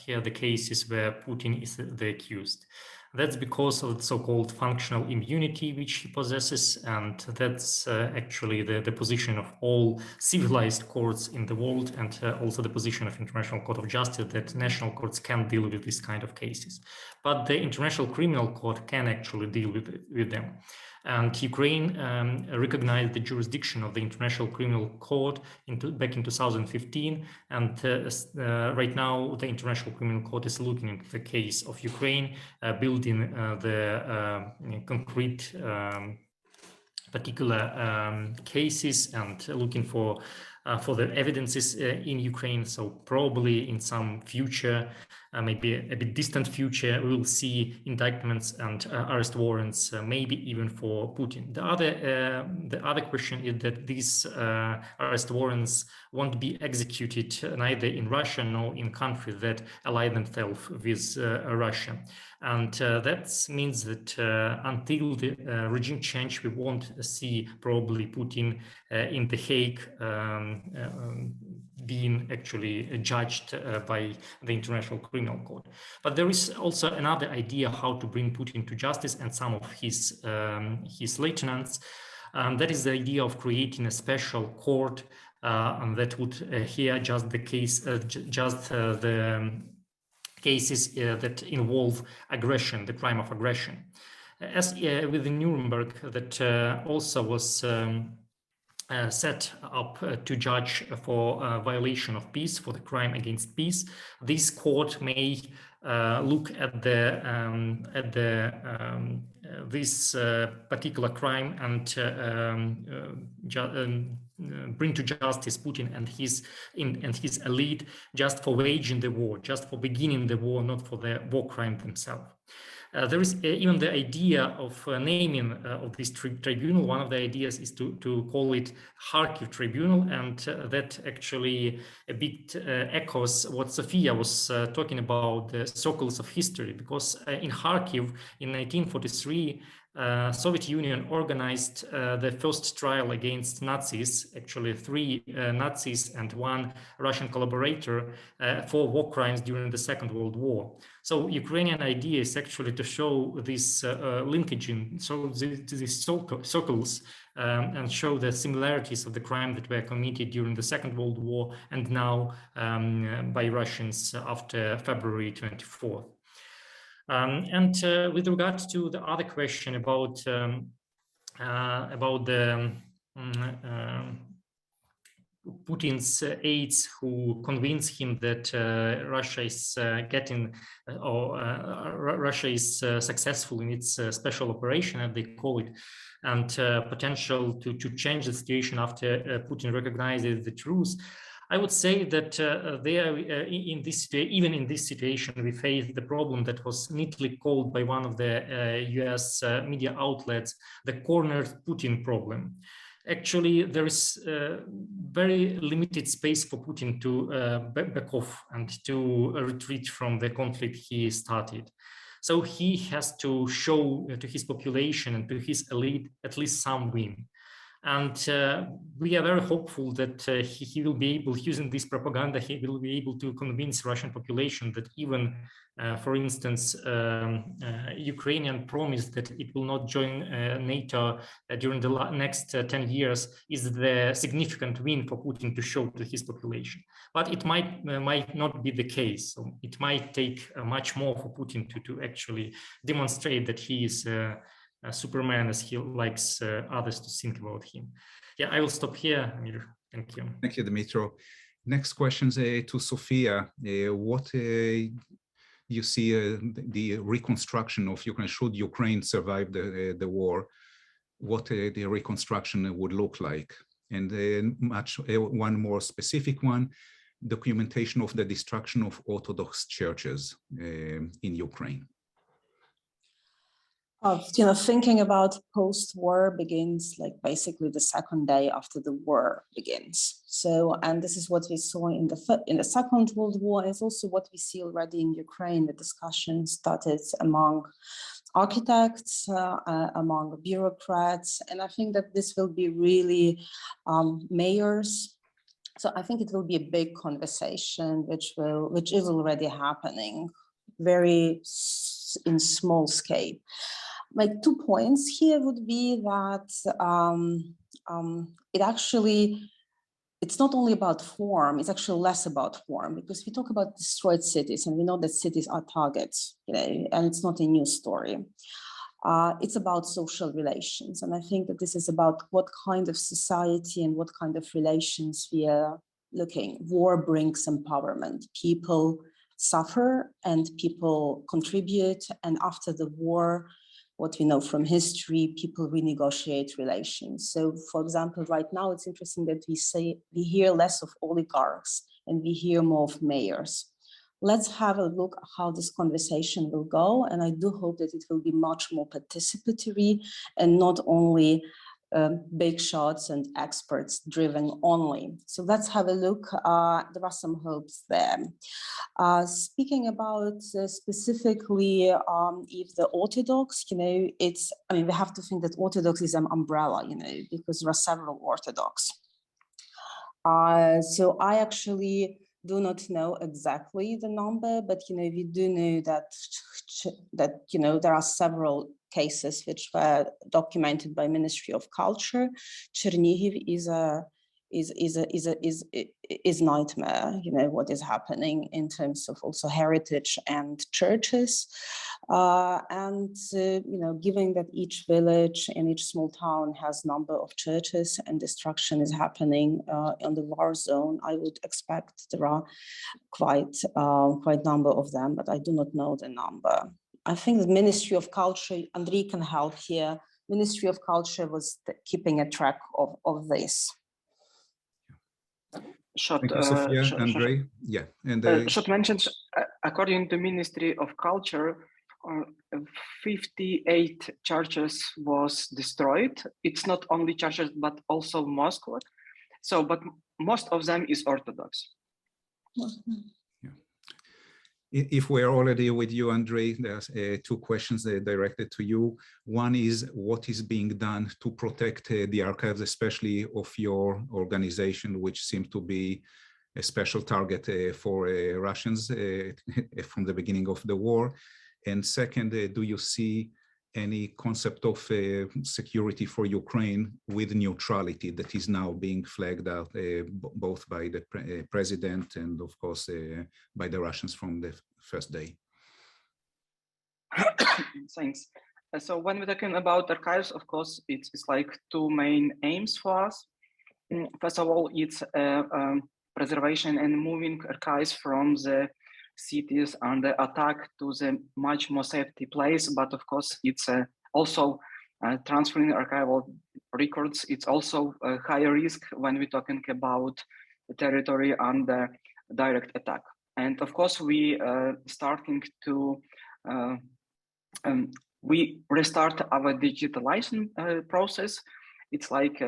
hear the cases where Putin is the accused. That's because of the so-called functional immunity which he possesses, and that's actually the position of all civilized courts in the world, and also the position of International Court of Justice, that national courts can't deal with this kind of cases. But the International Criminal Court can actually deal with them. And Ukraine recognized the jurisdiction of the International Criminal Court back in 2015. And right now, the International Criminal Court is looking into the case of Ukraine, building the concrete particular cases and looking for the evidences in Ukraine. So probably in some future, maybe a bit distant future, we will see indictments and arrest warrants, maybe even for Putin. The other question is that these arrest warrants won't be executed neither in Russia nor in countries that ally themselves with Russia. And that means that until the regime change, we won't see probably Putin in The Hague being actually judged by the International Criminal Court. But there is also another idea how to bring Putin to justice and some of his lieutenants. That is the idea of creating a special court and that would hear just the case, the cases that involve aggression, the crime of aggression. As with the Nuremberg, that also was set up to judge for violation of peace, for the crime against peace. This court may look at this particular crime and bring to justice Putin and his elite just for waging the war, just for beginning the war, not for the war crime themselves. There is even the idea of naming of this tribunal. One of the ideas is to call it Kharkiv Tribunal, and that actually a bit echoes what Sofia was talking about, the circles of history, because in Kharkiv in 1943, Soviet Union organized the first trial against Nazis, actually 3 Nazis and 1 Russian collaborator for war crimes during the Second World War. So Ukrainian idea is actually to show this linkage in these circles and show the similarities of the crime that were committed during the Second World War and now by Russians after February 24th. And with regard to the other question about the Putin's aides who convince him that Russia is Russia is successful in its special operation, as they call it, and potential to change the situation after Putin recognizes the truth. I would say that even in this situation, we face the problem that was neatly called by one of the US media outlets, the cornered Putin problem. Actually, there is very limited space for Putin to back off and to retreat from the conflict he started. So he has to show to his population and to his elite at least some win. And we are very hopeful that he will be able, using this propaganda, he will be able to convince Russian population that even, for instance, Ukrainian promise that it will not join NATO during the next 10 years is the significant win for Putin to show to his population. But it might not be the case. So it might take much more for Putin to actually demonstrate that he is Superman, as he likes others to think about him. Yeah, I will stop here, Amir. Thank you. Thank you, Dmytro. Next questions to Sofia. What you see the reconstruction of Ukraine? Should Ukraine survive the war? What the reconstruction would look like? And one more specific one, documentation of the destruction of Orthodox churches in Ukraine. Thinking about post-war begins like basically the second day after the war begins. So, and this is what we saw in the Second World War. It's also what we see already in Ukraine. The discussion started among architects, among bureaucrats, and I think that this will be really mayors. So I think it will be a big conversation, which is already happening, very in small scale. My 2 points here would be that it's not only about form, it's actually less about form, because we talk about destroyed cities and we know that cities are targets, and it's not a new story. It's about social relations. And I think that this is about what kind of society and what kind of relations we are looking. War brings empowerment. People suffer and people contribute. And after the war, what we know from history, people renegotiate relations. So for example, right now, it's interesting that we hear less of oligarchs and we hear more of mayors. Let's have a look at how this conversation will go. And I do hope that it will be much more participatory and not only big shots and experts driven only. So let's have a look. There are some hopes there. Speaking about specifically if the Orthodox, we have to think that Orthodox is an umbrella, because there are several Orthodox. So I actually do not know exactly the number, but we do know that there are several cases which were documented by Ministry of Culture. Chernihiv is nightmare. What is happening in terms of also heritage and churches, given that each village and each small town has number of churches and destruction is happening on the war zone, I would expect there are quite number of them, but I do not know the number. I think the Ministry of Culture, Andriy can help here. Ministry of Culture was keeping a track of this. Thank you, Sofia. Andriy. Yeah, and Shot mentions, according to Ministry of Culture, 58 churches was destroyed. It's not only churches, but also mosques. So, but most of them is Orthodox. Yeah. If we're already with you, Andriy, there's two questions directed to you. One is, what is being done to protect the archives, especially of your organization, which seems to be a special target for Russians from the beginning of the war? And second, do you see any concept of security for Ukraine with neutrality that is now being flagged out both by the president and, of course, by the Russians from the first day? Thanks. So when we're talking about archives, of course, it's like two main aims for us. First of all, it's preservation and moving archives from the cities under attack to the much more safety place. But of course, it's also transferring archival records. It's also a higher risk when we're talking about the territory under direct attack. And of course, we starting to we restart our digitalization process. It's like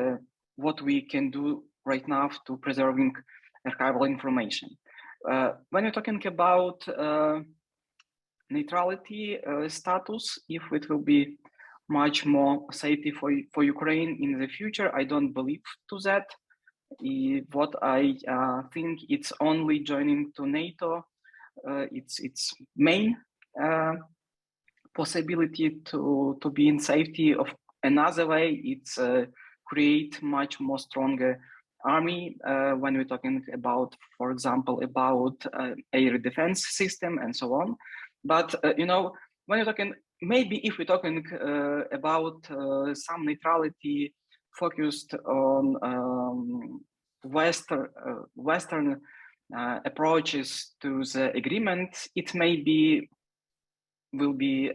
what we can do right now to preserving archival information. When you're talking about neutrality status, if it will be much more safety for Ukraine in the future, I don't believe to that. What I think it's only joining to NATO. It's main possibility to be in safety. Of another way, it's create much more stronger army when we're talking about, for example, about air defense system and so on. But when you're talking, maybe if we're talking about some neutrality focused on Western approaches to the agreement, it maybe will be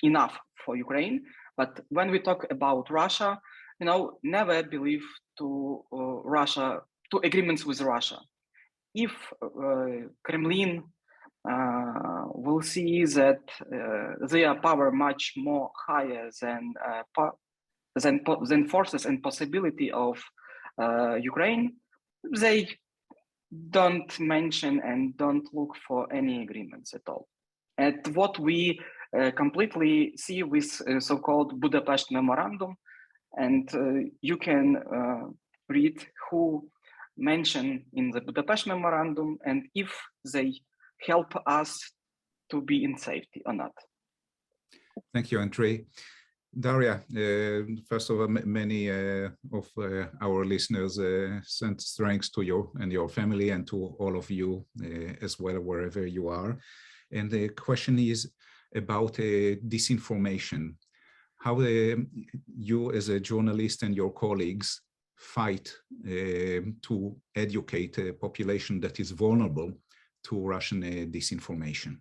enough for Ukraine. But when we talk about Russia, never believe to Russia, to agreements with Russia. If Kremlin will see that their power much more higher than forces and possibility of Ukraine, they don't mention and don't look for any agreements at all. And what we completely see with so-called Budapest Memorandum, and you can read who mentioned in the Budapest Memorandum and if they help us to be in safety or not. Thank you, Andriy. Daria, first of all, many of our listeners send strength to you and your family and to all of you as well, wherever you are. And the question is, about disinformation. How you as a journalist and your colleagues fight to educate a population that is vulnerable to Russian disinformation?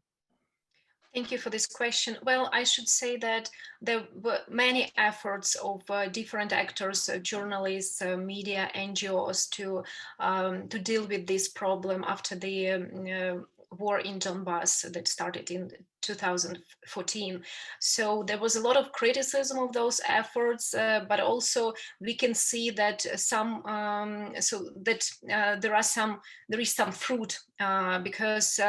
Thank you for this question. Well, I should say that there were many efforts of different actors, journalists, media, NGOs to deal with this problem after the war in Donbass that started in 2014. So there was a lot of criticism of those efforts, but also we can see that there is some fruit because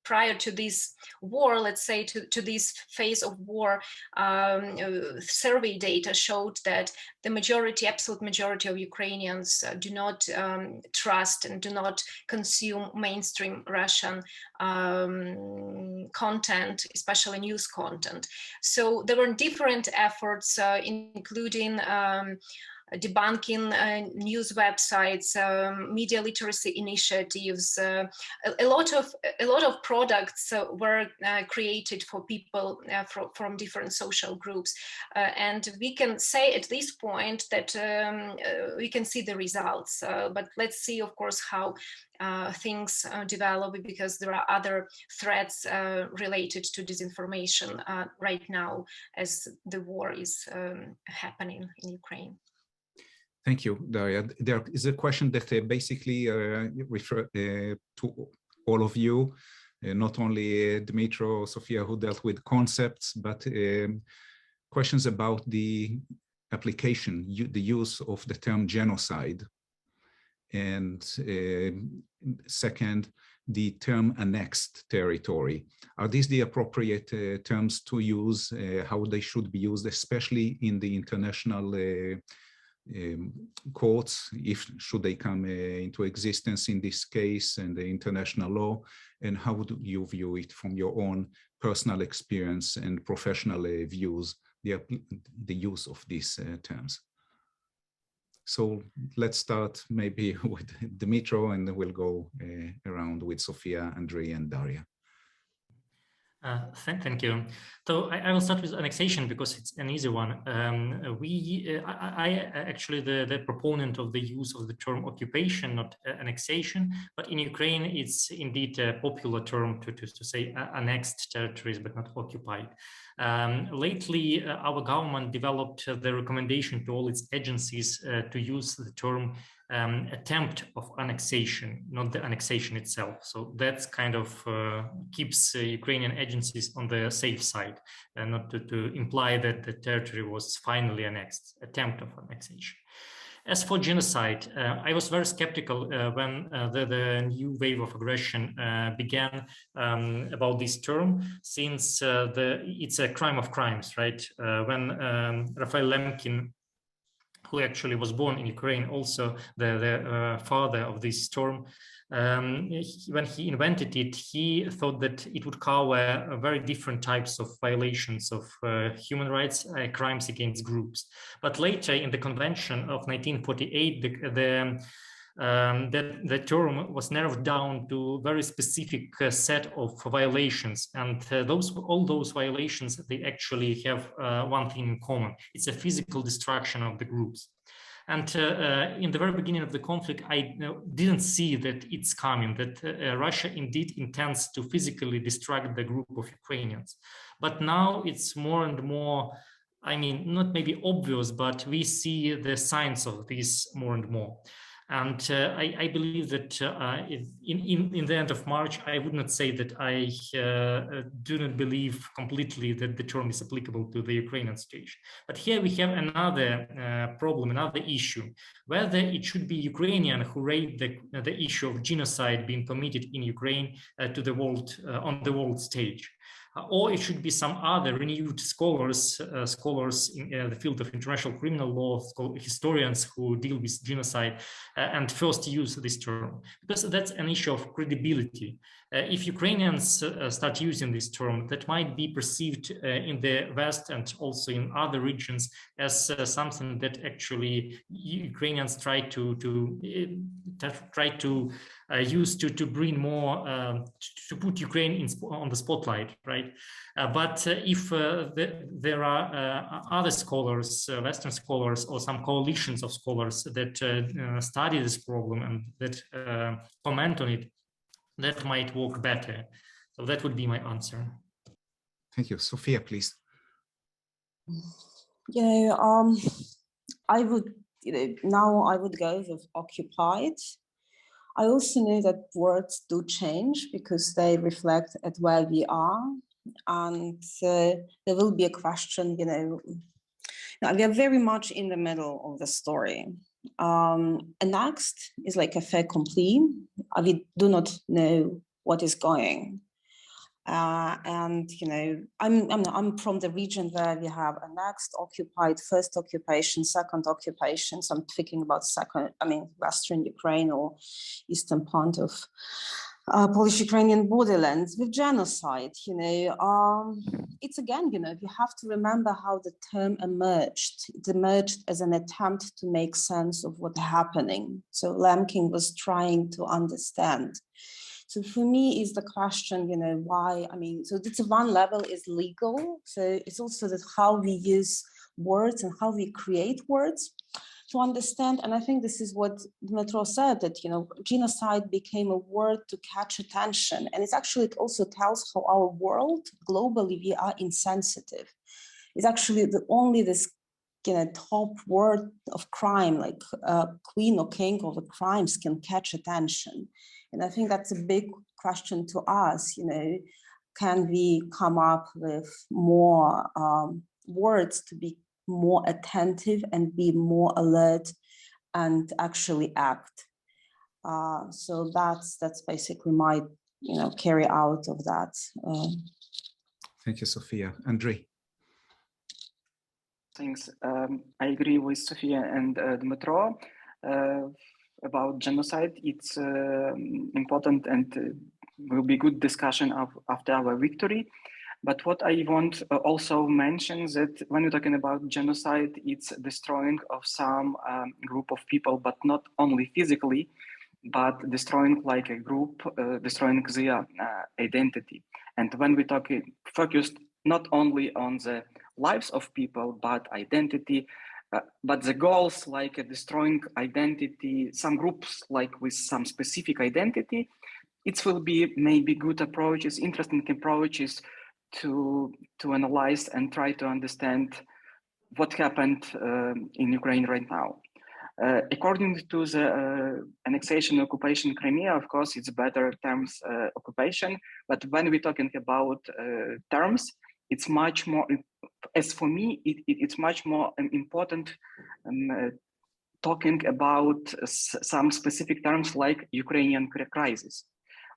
prior to this war, let's say to this phase of war, survey data showed that the absolute majority of Ukrainians do not trust and do not consume mainstream Russian content, especially news content. So there were different efforts, including debunking news websites, media literacy initiatives. A lot of products were created for people from different social groups, and we can say at this point that we can see the results. But let's see, of course, how things develop, because there are other threats related to disinformation right now as the war is happening in Ukraine. Thank you, Daria. There is a question that basically refers to all of you, not only Dmytro, Sofia, who dealt with concepts, but questions about the application, the use of the term genocide. And second, the term annexed territory. Are these the appropriate terms to use, how they should be used, especially in the international courts, should they come into existence in this case, and the international law, and how do you view it from your own personal experience and professional views, the use of these terms? So let's start maybe with Dmytro, and then we'll go around with Sofia, Andriy, and Daria. Thank you. So I will start with annexation because it's an easy one. I actually the proponent of the use of the term occupation, not annexation, but in Ukraine it's indeed a popular term to say annexed territories, but not occupied. Lately, our government developed the recommendation to all its agencies to use the term attempt of annexation, not the annexation itself. So that's kind of keeps Ukrainian agencies on the safe side, not to imply that the territory was finally annexed, attempt of annexation. As for genocide, I was very skeptical when the new wave of aggression began about this term, since it's a crime of crimes, right? When Raphael Lemkin, who actually was born in Ukraine, also the father of this term, when he invented it, he thought that it would cover very different types of violations of human rights, crimes against groups. But later in the Convention of 1948, the term was narrowed down to a very specific set of violations, and all those violations, they actually have one thing in common: it's a physical destruction of the groups. And in the very beginning of the conflict, I didn't see that it's coming, that Russia indeed intends to physically destruct the group of Ukrainians. But now it's more and more, I mean, not maybe obvious, but we see the signs of this more and more. And I believe that in the end of March, I would not say that I do not believe completely that the term is applicable to the Ukrainian situation. But here we have another problem, another issue, whether it should be Ukrainian who raised the issue of genocide being committed in Ukraine to the world, on the world stage. Or it should be some other renewed scholars in the field of international criminal law, historians who deal with genocide and first use this term, because that's an issue of credibility. If Ukrainians start using this term, that might be perceived in the West and also in other regions as something that actually Ukrainians try to try to use to bring more, to put Ukraine on the spotlight, right? But if there are other scholars, Western scholars, or some coalitions of scholars that study this problem and that comment on it, that might work better. So that would be my answer. Thank you. Sofia, please. I would, now I would go with occupied. I also know that words do change because they reflect at where we are. And there will be a question, we are very much in the middle of the story. Next is like a fait accompli. We do not know what is going. I'm from the region where we have a next occupied, first occupation, second occupation. So I'm thinking about Western Ukraine or eastern part of Polish-Ukrainian borderlands with genocide. It's again, you have to remember how the term emerged. It emerged as an attempt to make sense of what's happening. So Lemkin was trying to understand. So for me is the question, why, so it's one level is legal. So it's also that how we use words and how we create words to understand. And I think this is what Dmytro said, that, genocide became a word to catch attention. And it also tells how our world globally, we are insensitive. It's actually only this top word of crime, like queen or king of the crimes can catch attention. And I think that's a big question to us, can we come up with more words to be more attentive and be more alert and actually act. So that's basically my, carry out of that. Thank you, Sofia. Andriy. Thanks. I agree with Sofia and Dmytro about genocide. It's important and will be good discussion after our victory. But what I want also mention that when we're talking about genocide, it's destroying of some group of people, but not only physically, but destroying like a group, destroying their identity. And when we talk focused not only on the lives of people, but identity, but the goals like destroying identity, some groups like with some specific identity, it will be maybe good approaches, interesting approaches to analyze and try to understand what happened in Ukraine right now. According to the annexation occupation Crimea, of course, it's better terms occupation. But when we're talking about terms, it's much more, as for me, it's much more important talking about some specific terms like Ukrainian crisis,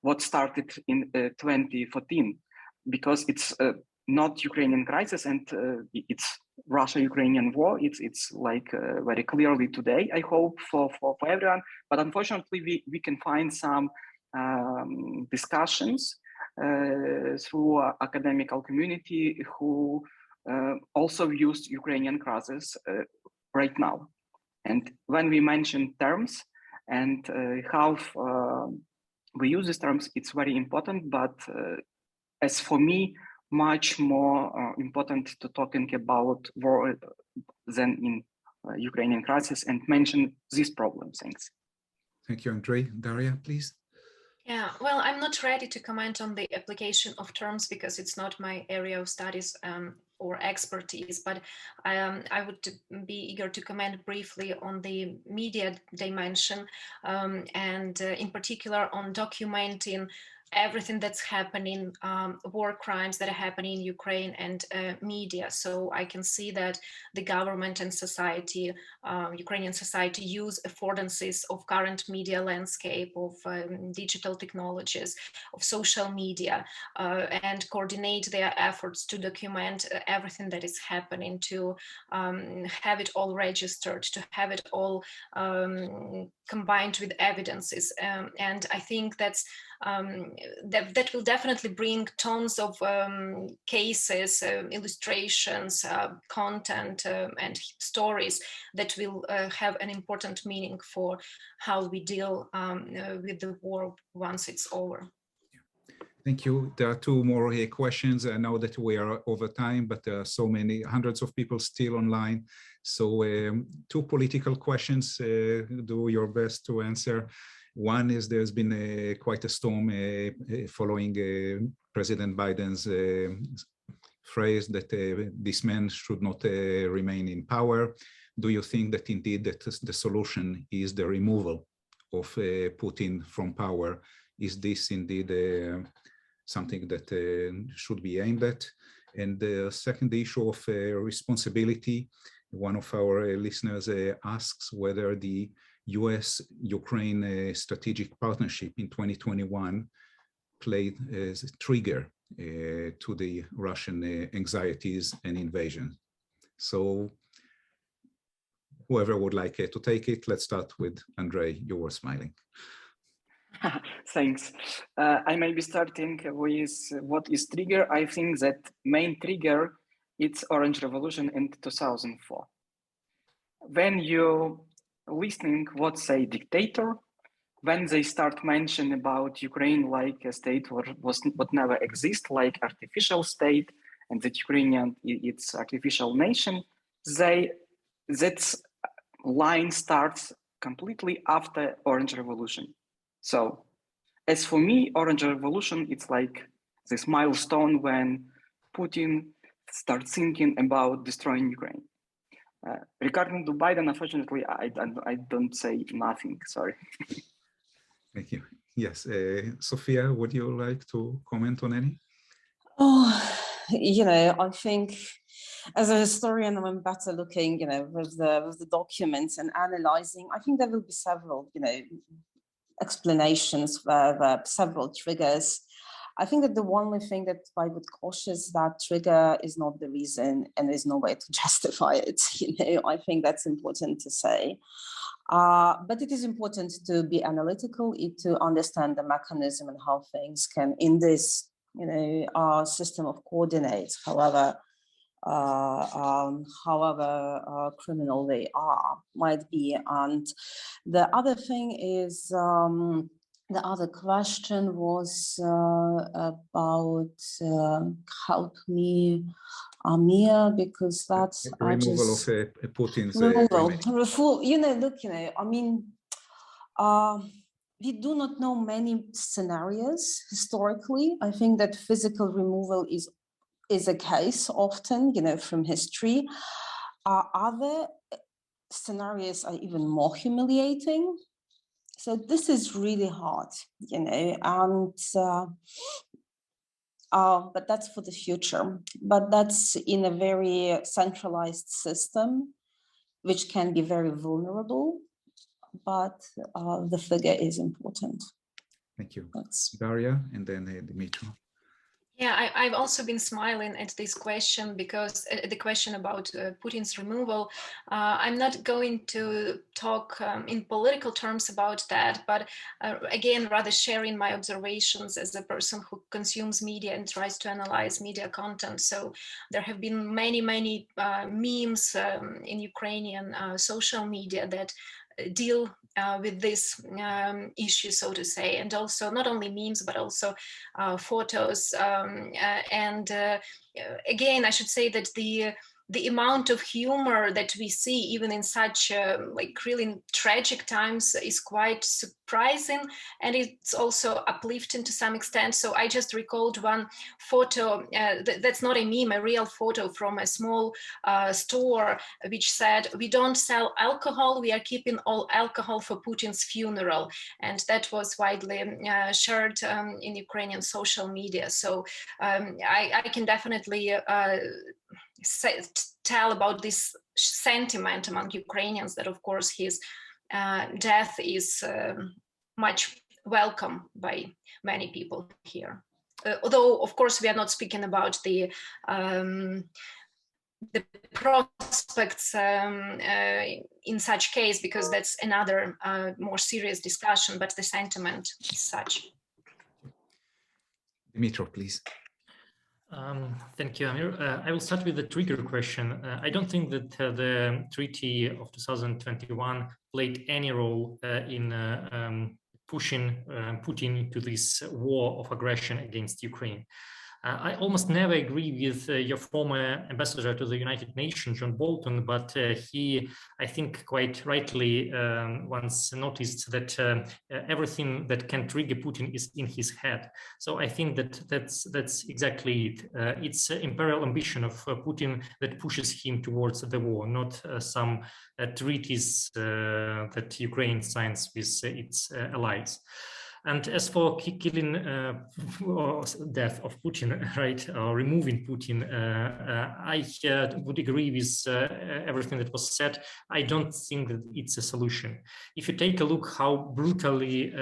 what started in 2014, because it's not Ukrainian crisis and it's Russia-Ukrainian war. It's like very clearly today, I hope, for everyone. But unfortunately, we can find some discussions through academical community who also used Ukrainian crisis right now. And when we mention terms and how we use these terms, it's very important. But as for me, much more important to talking about war than in Ukrainian crisis and mention these problems. Thanks. Thank you, Andriy. Daria, please. Yeah, well, I'm not ready to comment on the application of terms because it's not my area of studies or expertise, but I would be eager to comment briefly on the media dimension and in particular on documenting everything that's happening, war crimes that are happening in Ukraine and media. So I can see that the government and society, Ukrainian society, use affordances of current media landscape, of digital technologies, of social media, and coordinate their efforts to document everything that is happening, to have it all registered, to have it all combined with evidences. And I think that's that will definitely bring tons of cases, illustrations, content, and stories that will have an important meaning for how we deal with the war once it's over. Thank you. There are two more questions. I know that we are over time, but there are so many, hundreds of people still online. So two political questions, do your best to answer. One is there's been quite a storm following President Biden's phrase that this man should not remain in power. Do you think that indeed that the solution is the removal of Putin from power? Is this indeed something that should be aimed at? And the second issue of responsibility, one of our listeners asks whether the US-Ukraine strategic partnership in 2021 played as a trigger to the Russian anxieties and invasion. So whoever would like to take it, let's start with Andrei. You were smiling. Thanks. I may be starting with what is trigger. I think that main trigger, it's Orange Revolution in 2004. When you listening what say dictator, when they start mention about Ukraine like a state what never exist, like artificial state, and that Ukrainian it's artificial nation, that line starts completely after Orange Revolution. So as for me, Orange Revolution, it's like this milestone when Putin starts thinking about destroying Ukraine. Regarding to Biden, unfortunately, I don't say nothing, sorry. Thank you. Yes, Sofia, would you like to comment on any? Oh, I think as a historian, I'm better looking, with the documents and analyzing. I think there will be several, explanations, several triggers. I think that the only thing that I would caution is that trigger is not the reason and there's no way to justify it. I think that's important to say. But it is important to be analytical, to understand the mechanism and how things can, in this, system of coordinates, however criminal they might be. And the other thing is, the other question was about, help me, Amir, because that's the removal of Putin's we do not know many scenarios historically. I think that physical removal is a case often, from history. Other scenarios are even more humiliating. So this is really hard, and but that's for the future. But that's in a very centralized system, which can be very vulnerable. But the figure is important. Thank you. Daria, and then Dmytro. Yeah, I've also been smiling at this question because the question about Putin's removal, I'm not going to talk in political terms about that, but again, rather sharing my observations as a person who consumes media and tries to analyze media content. So there have been many memes in Ukrainian social media that deal with this issue, so to say, and also not only memes but also photos. Again, I should say that the amount of humor that we see even in such really tragic times is quite surprising, and it's also uplifting to some extent. So I just recalled one photo that's not a meme, a real photo from a small store which said, "We don't sell alcohol, we are keeping all alcohol for Putin's funeral." And that was widely shared in Ukrainian social media. So I can definitely tell about this sentiment among Ukrainians that, of course, his death is much welcome by many people here. Although, of course, we are not speaking about the prospects in such case, because that's another more serious discussion, but the sentiment is such. Dmytro, please. Thank you, Amir. I will start with the trigger question. I don't think that the Treaty of 2021 played any role in pushing Putin to this war of aggression against Ukraine. I almost never agree with your former ambassador to the United Nations, John Bolton, but he, I think, quite rightly once noticed that everything that can trigger Putin is in his head. So I think that that's exactly it. It's an imperial ambition of Putin that pushes him towards the war, not some treaties that Ukraine signs with its allies. And as for killing or death of Putin, right, or removing Putin, I would agree with everything that was said. I don't think that it's a solution. If you take a look how brutally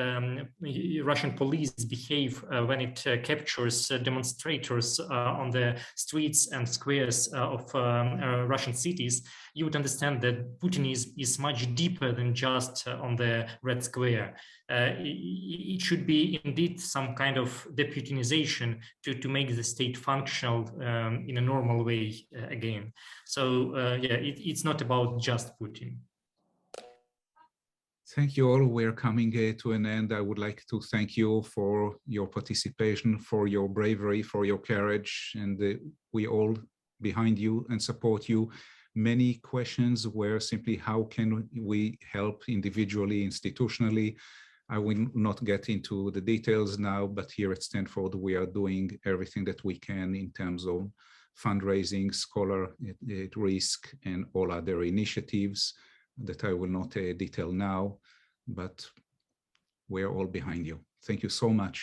Russian police behave when it captures demonstrators on the streets and squares of Russian cities, you would understand that Putin is much deeper than just on the Red Square. It should be indeed some kind of deputinization to make the state functional in a normal way again. So yeah, it's not about just Putin. Thank you all. We're coming to an end. I would like to thank you for your participation, for your bravery, for your courage, and we all behind you and support you. Many questions were simply how can we help individually, institutionally. I will not get into the details now, but here at Stanford, we are doing everything that we can in terms of fundraising, scholar at risk, and all other initiatives that I will not detail now, but we're all behind you. Thank you so much.